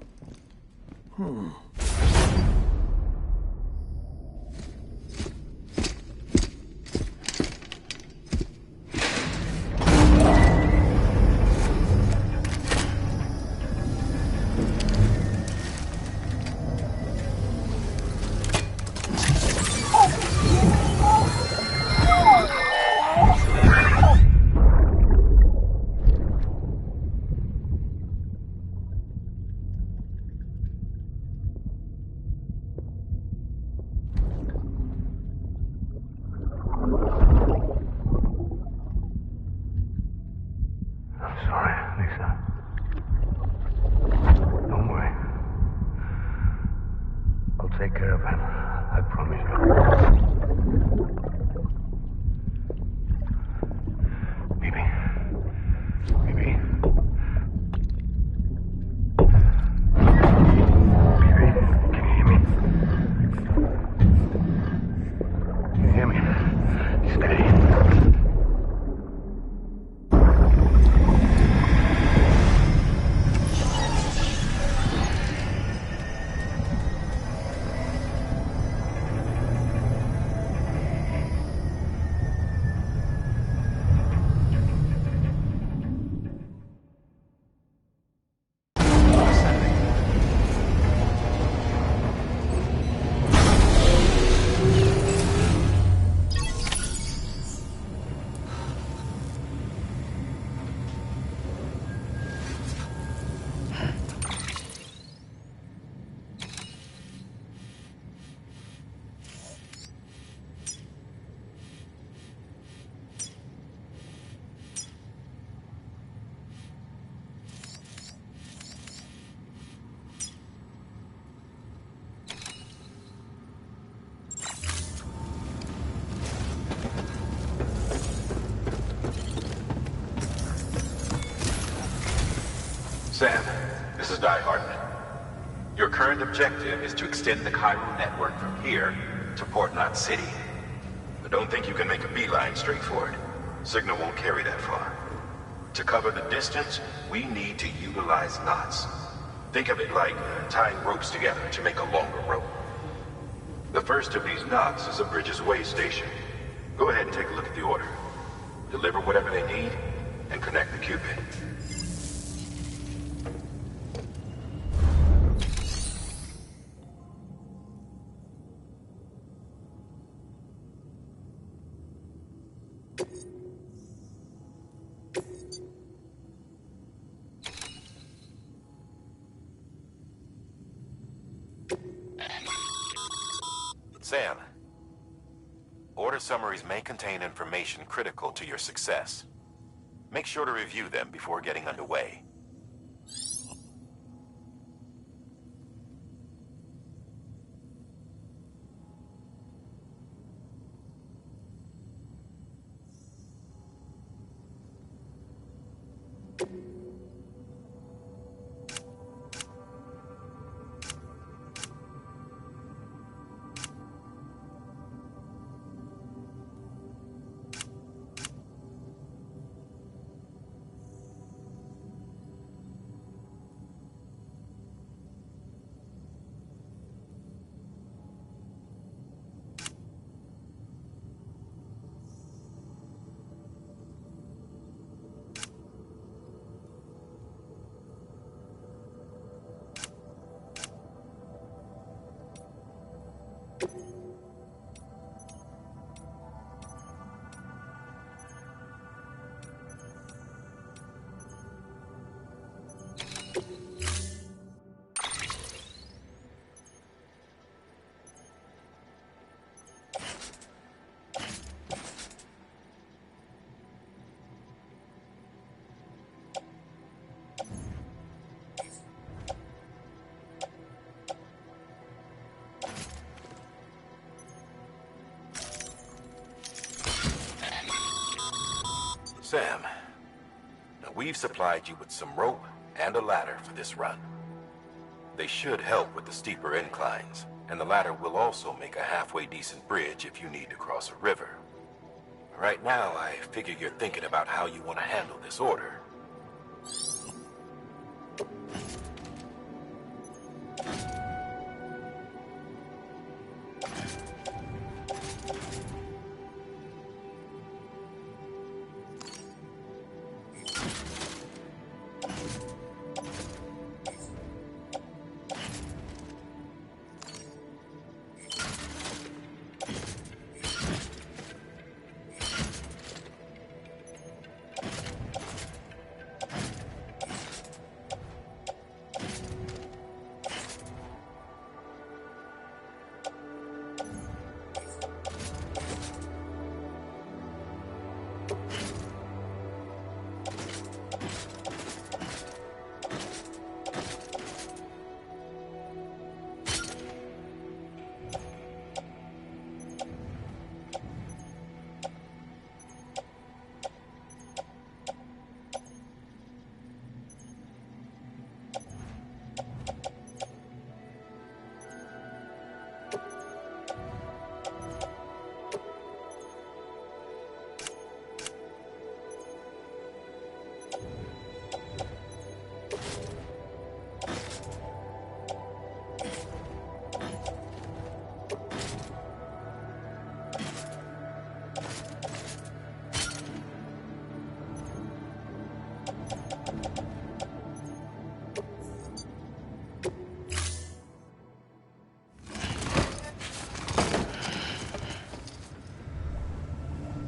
Sam, this is Die Hartman. Your current objective is to extend the Cairo network from here to Port Knot City. But don't think you can make a beeline straight for it. Signal won't carry that far. To cover the distance, we need to utilize knots. Think of it like tying ropes together to make a longer rope. The first of these knots is a Bridges Way station. Go ahead and take a look at the order. Deliver whatever they need, and connect the Cupid. Sam, order summaries may contain information critical to your success. Make sure to review them before getting underway. Sam, now we've supplied you with some rope and a ladder for this run. They should help with the steeper inclines, and the ladder will also make a halfway decent bridge if you need to cross a river. Right now, I figure you're thinking about how you want to handle this order.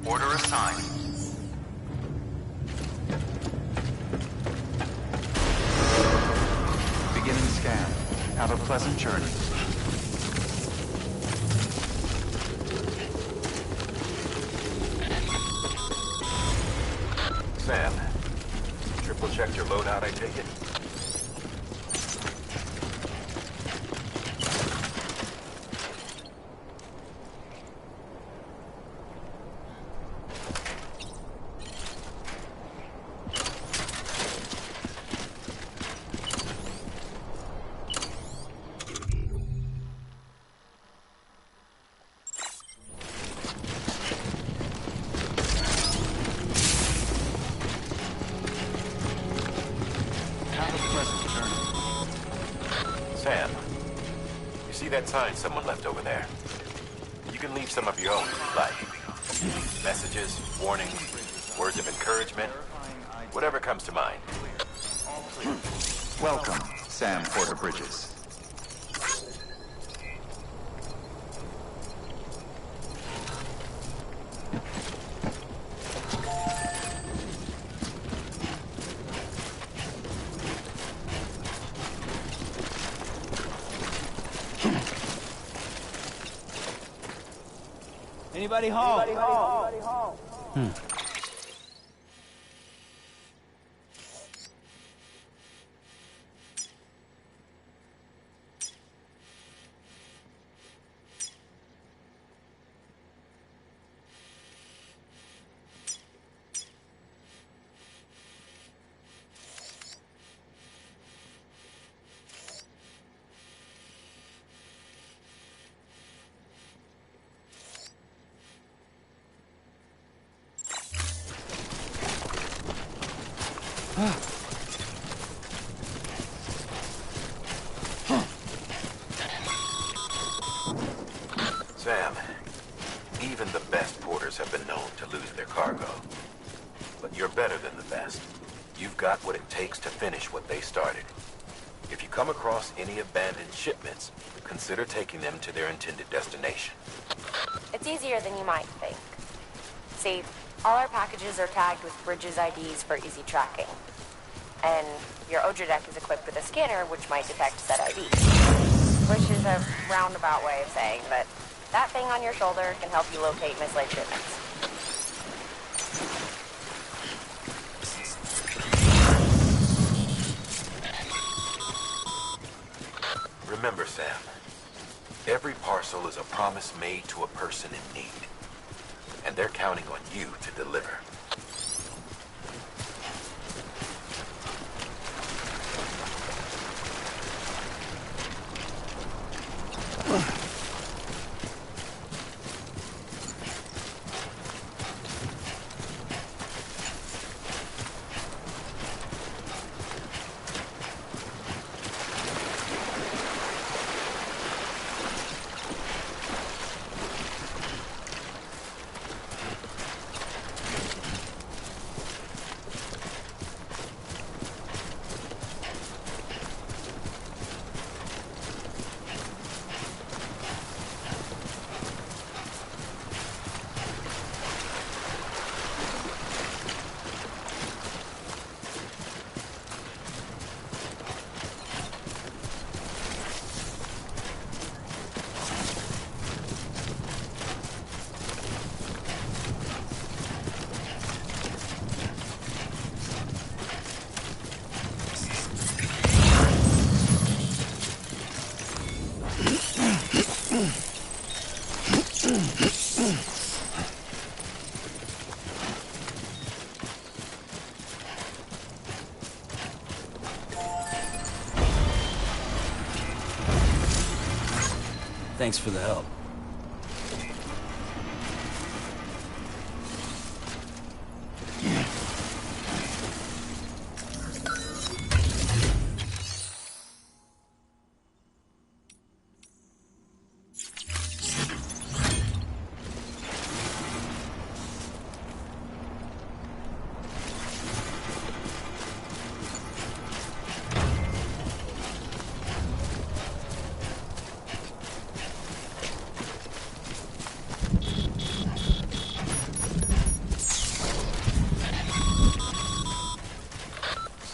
Order assigned. Beginning scan. Have a pleasant journey. Sam, triple checked your loadout, I take it? Sam, you see that sign someone left over there? You can leave some of your own, like messages, warnings, words of encouragement, whatever comes to mind. Welcome, Sam Porter Bridges. Anybody home? Sam, even the best porters have been known to lose their cargo. But you're better than the best. You've got what it takes to finish what they started. If you come across any abandoned shipments, consider taking them to their intended destination. It's easier than you might think. See, all our packages are tagged with Bridges IDs for easy tracking. And your Odra deck is equipped with a scanner which might detect said IDs. Which is a roundabout way of saying that that thing on your shoulder can help you locate mislaid shipments. Remember, Sam, every parcel is a promise made to a person in need. And they're counting on you to deliver. Thanks for the help.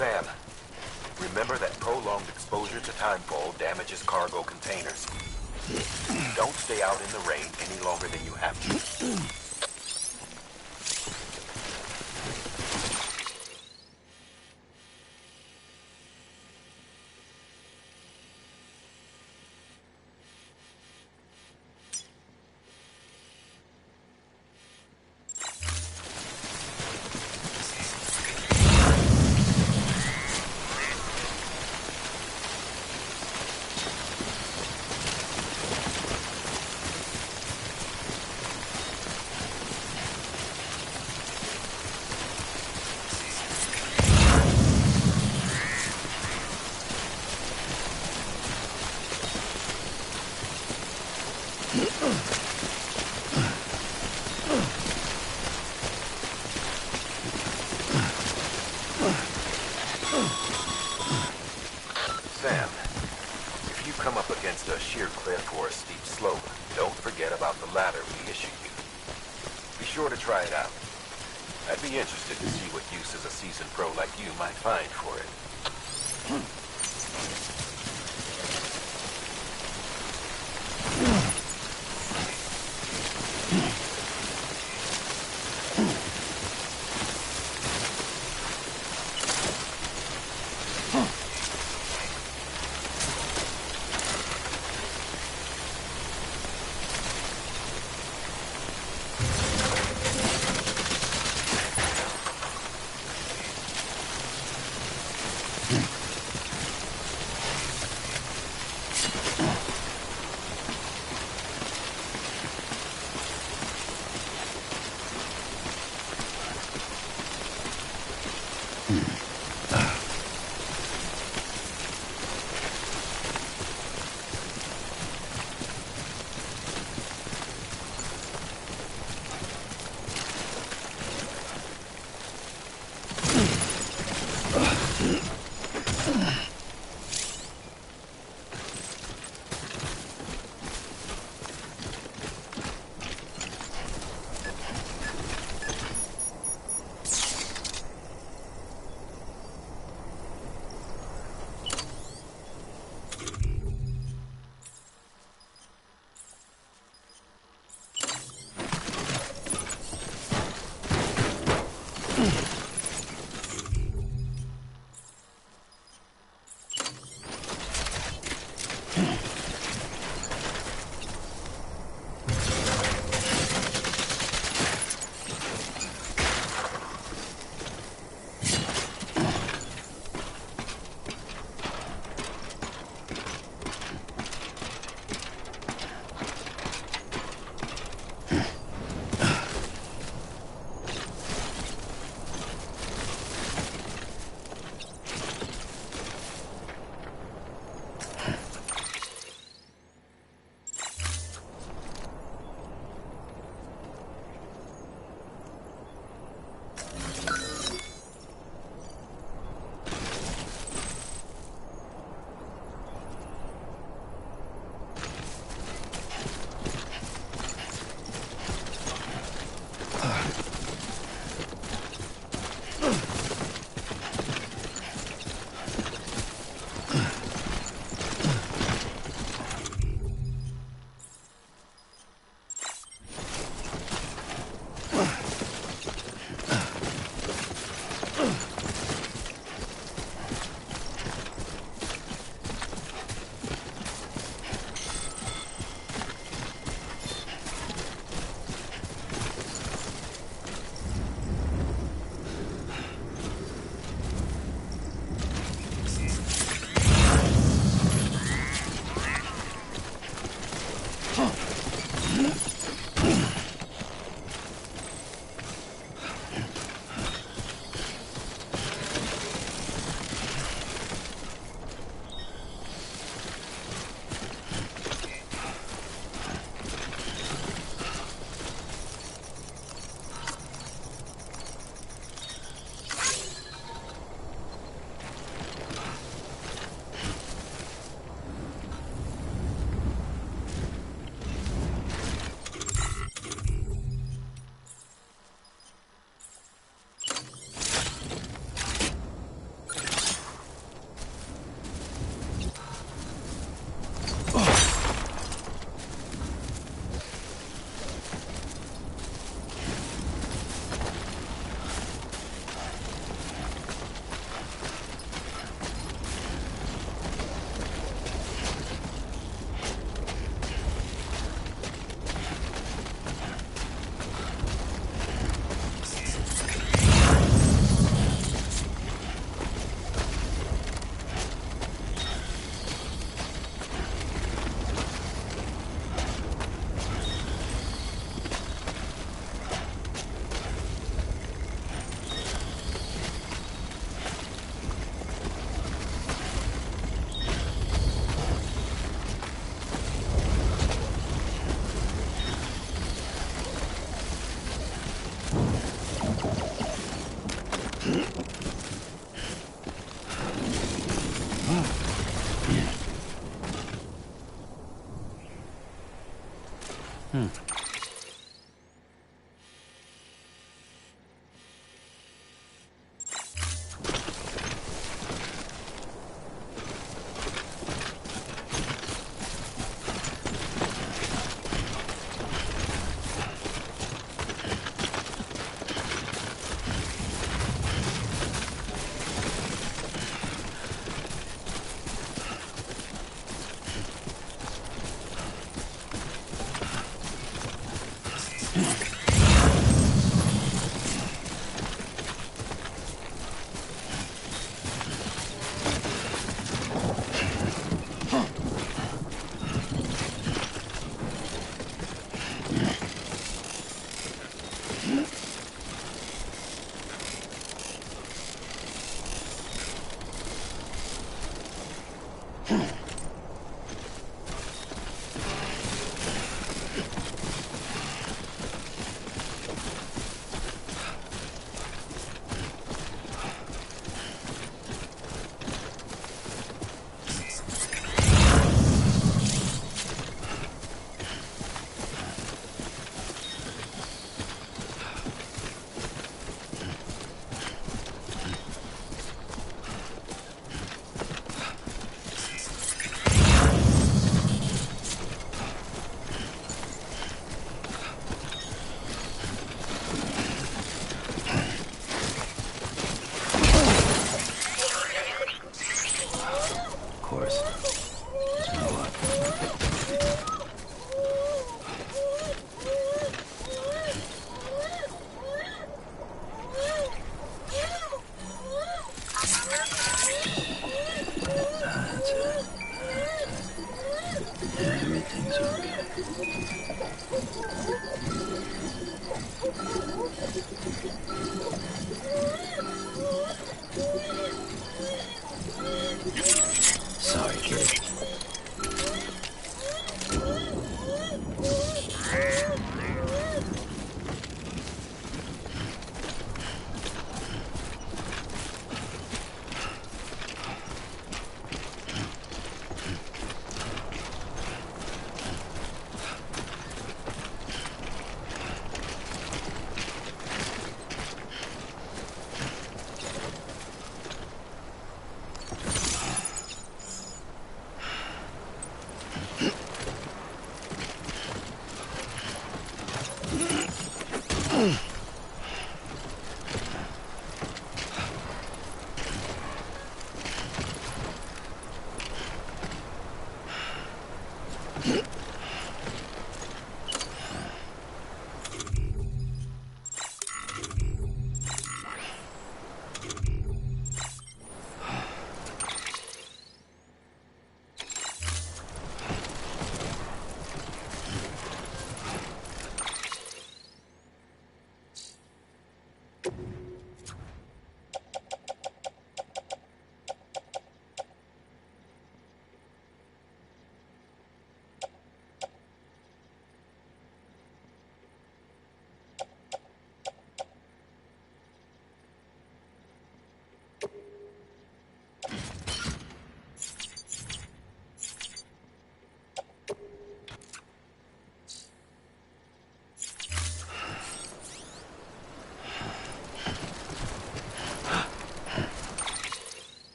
Sam, remember that prolonged exposure to timefall damages cargo containers. Don't stay out in the rain any longer than you have to. up against a sheer cliff or a steep slope, don't forget about the ladder we issued you. Be sure to try it out. I'd be interested to see what uses a seasoned pro like you might find for it.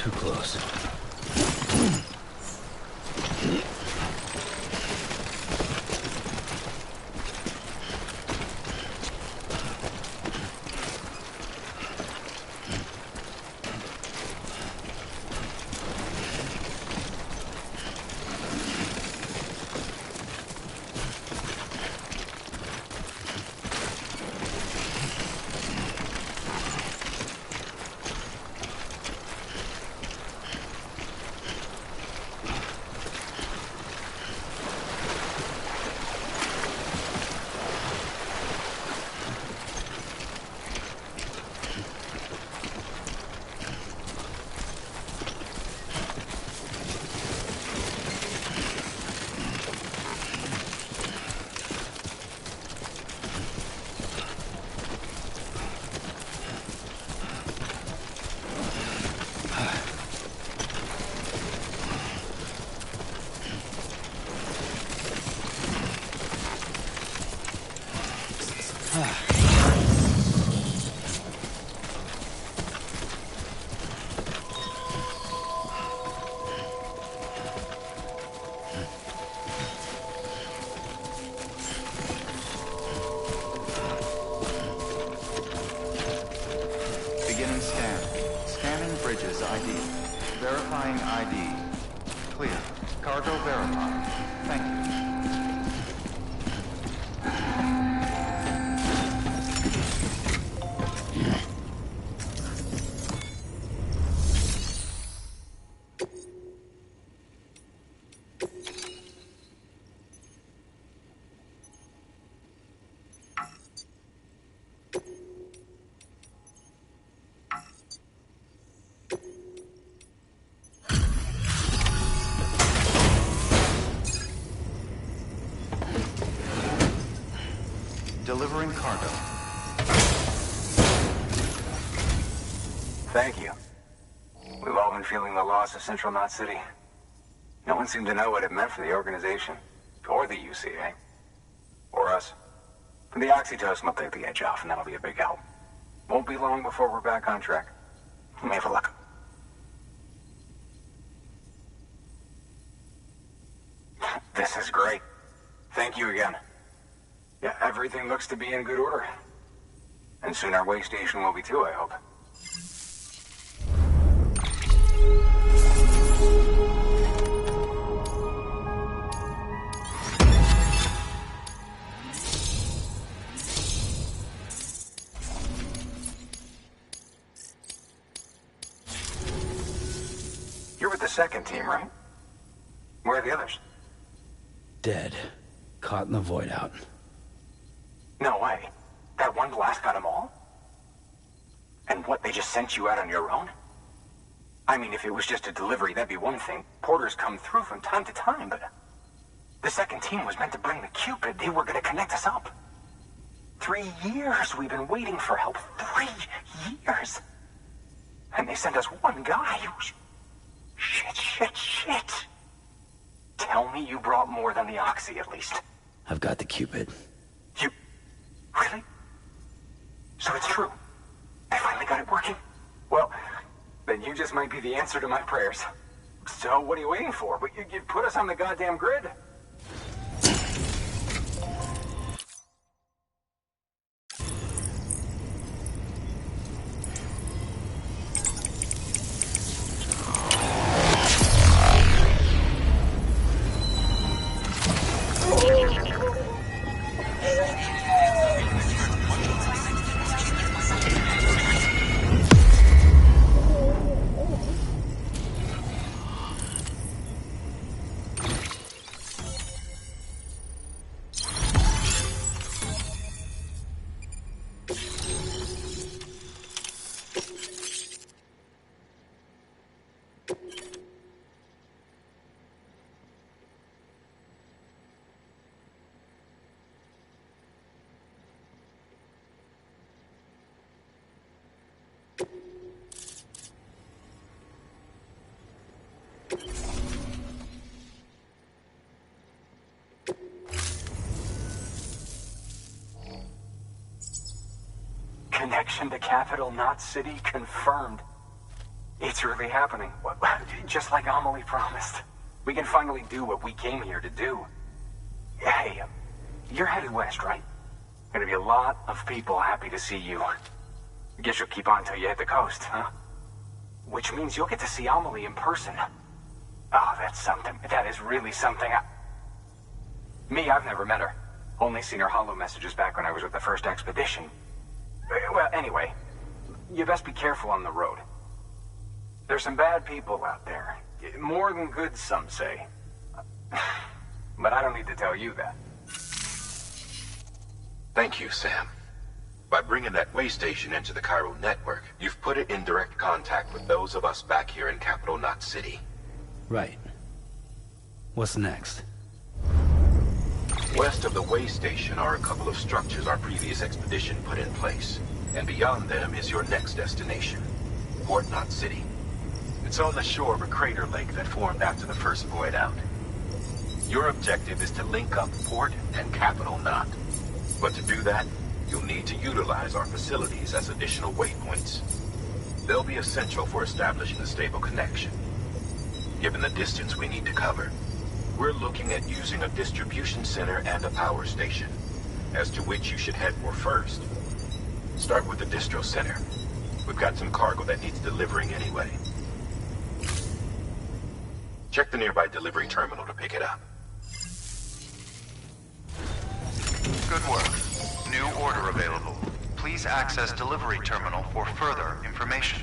Too close. Beginning scan. Scanning bridges ID. Verifying ID. Clear. Cargo verified. Thank you. Delivering cargo. Thank you. We've all been feeling the loss of Central Knot City. No one seemed to know what it meant for the organization, or the UCA, or us. And the oxytocin will take the edge off, and that'll be a big help. Won't be long before we're back on track. We may have a luck. This is great. Thank you again. Yeah, everything looks to be in good order. And soon our way station will be too, I hope. You're with the second team, right? Where are the others? Dead. Caught in the void out. No way. That one blast got them all? And what, they just sent you out on your own? I mean, if it was just a delivery, that'd be one thing. Porters come through from time to time, but... The second team was meant to bring the Cupid. They were gonna connect us up. 3 years we've been waiting for help. 3 years! And they sent us one guy. Shit. Tell me you brought more than the Oxy, at least. I've got the Cupid. You... Really? So it's true. I finally got it working. Well, then you just might be the answer to my prayers. So what are you waiting for? You put us on the goddamn grid. Connection to Capital Knot City confirmed. It's really happening. Just like Amelie promised. We can finally do what we came here to do. Hey, you're headed west, right? Gonna be a lot of people happy to see you. Guess you'll keep on till you hit the coast, huh? Which means you'll get to see Amelie in person. Oh, that's something. That is really something. Me, I've never met her. Only seen her holo messages back when I was with the first expedition. Well, anyway, you best be careful on the road. There's some bad people out there. More than good, some say. But I don't need to tell you that. Thank you, Sam. By bringing that way station into the Cairo network, you've put it in direct contact with those of us back here in Capital Knot City. Right. What's next? West of the way station are a couple of structures our previous expedition put in place. And beyond them is your next destination, Port Knot City. It's on the shore of a crater lake that formed after the first void out. Your objective is to link up Port and Capital Knot. But to do that, you'll need to utilize our facilities as additional waypoints. They'll be essential for establishing a stable connection. Given the distance we need to cover, we're looking at using a distribution center and a power station, as to which you should head for first. Start with the distro center. We've got some cargo that needs delivering anyway. Check the nearby delivery terminal to pick it up. Good work. New order available. Please access delivery terminal for further information.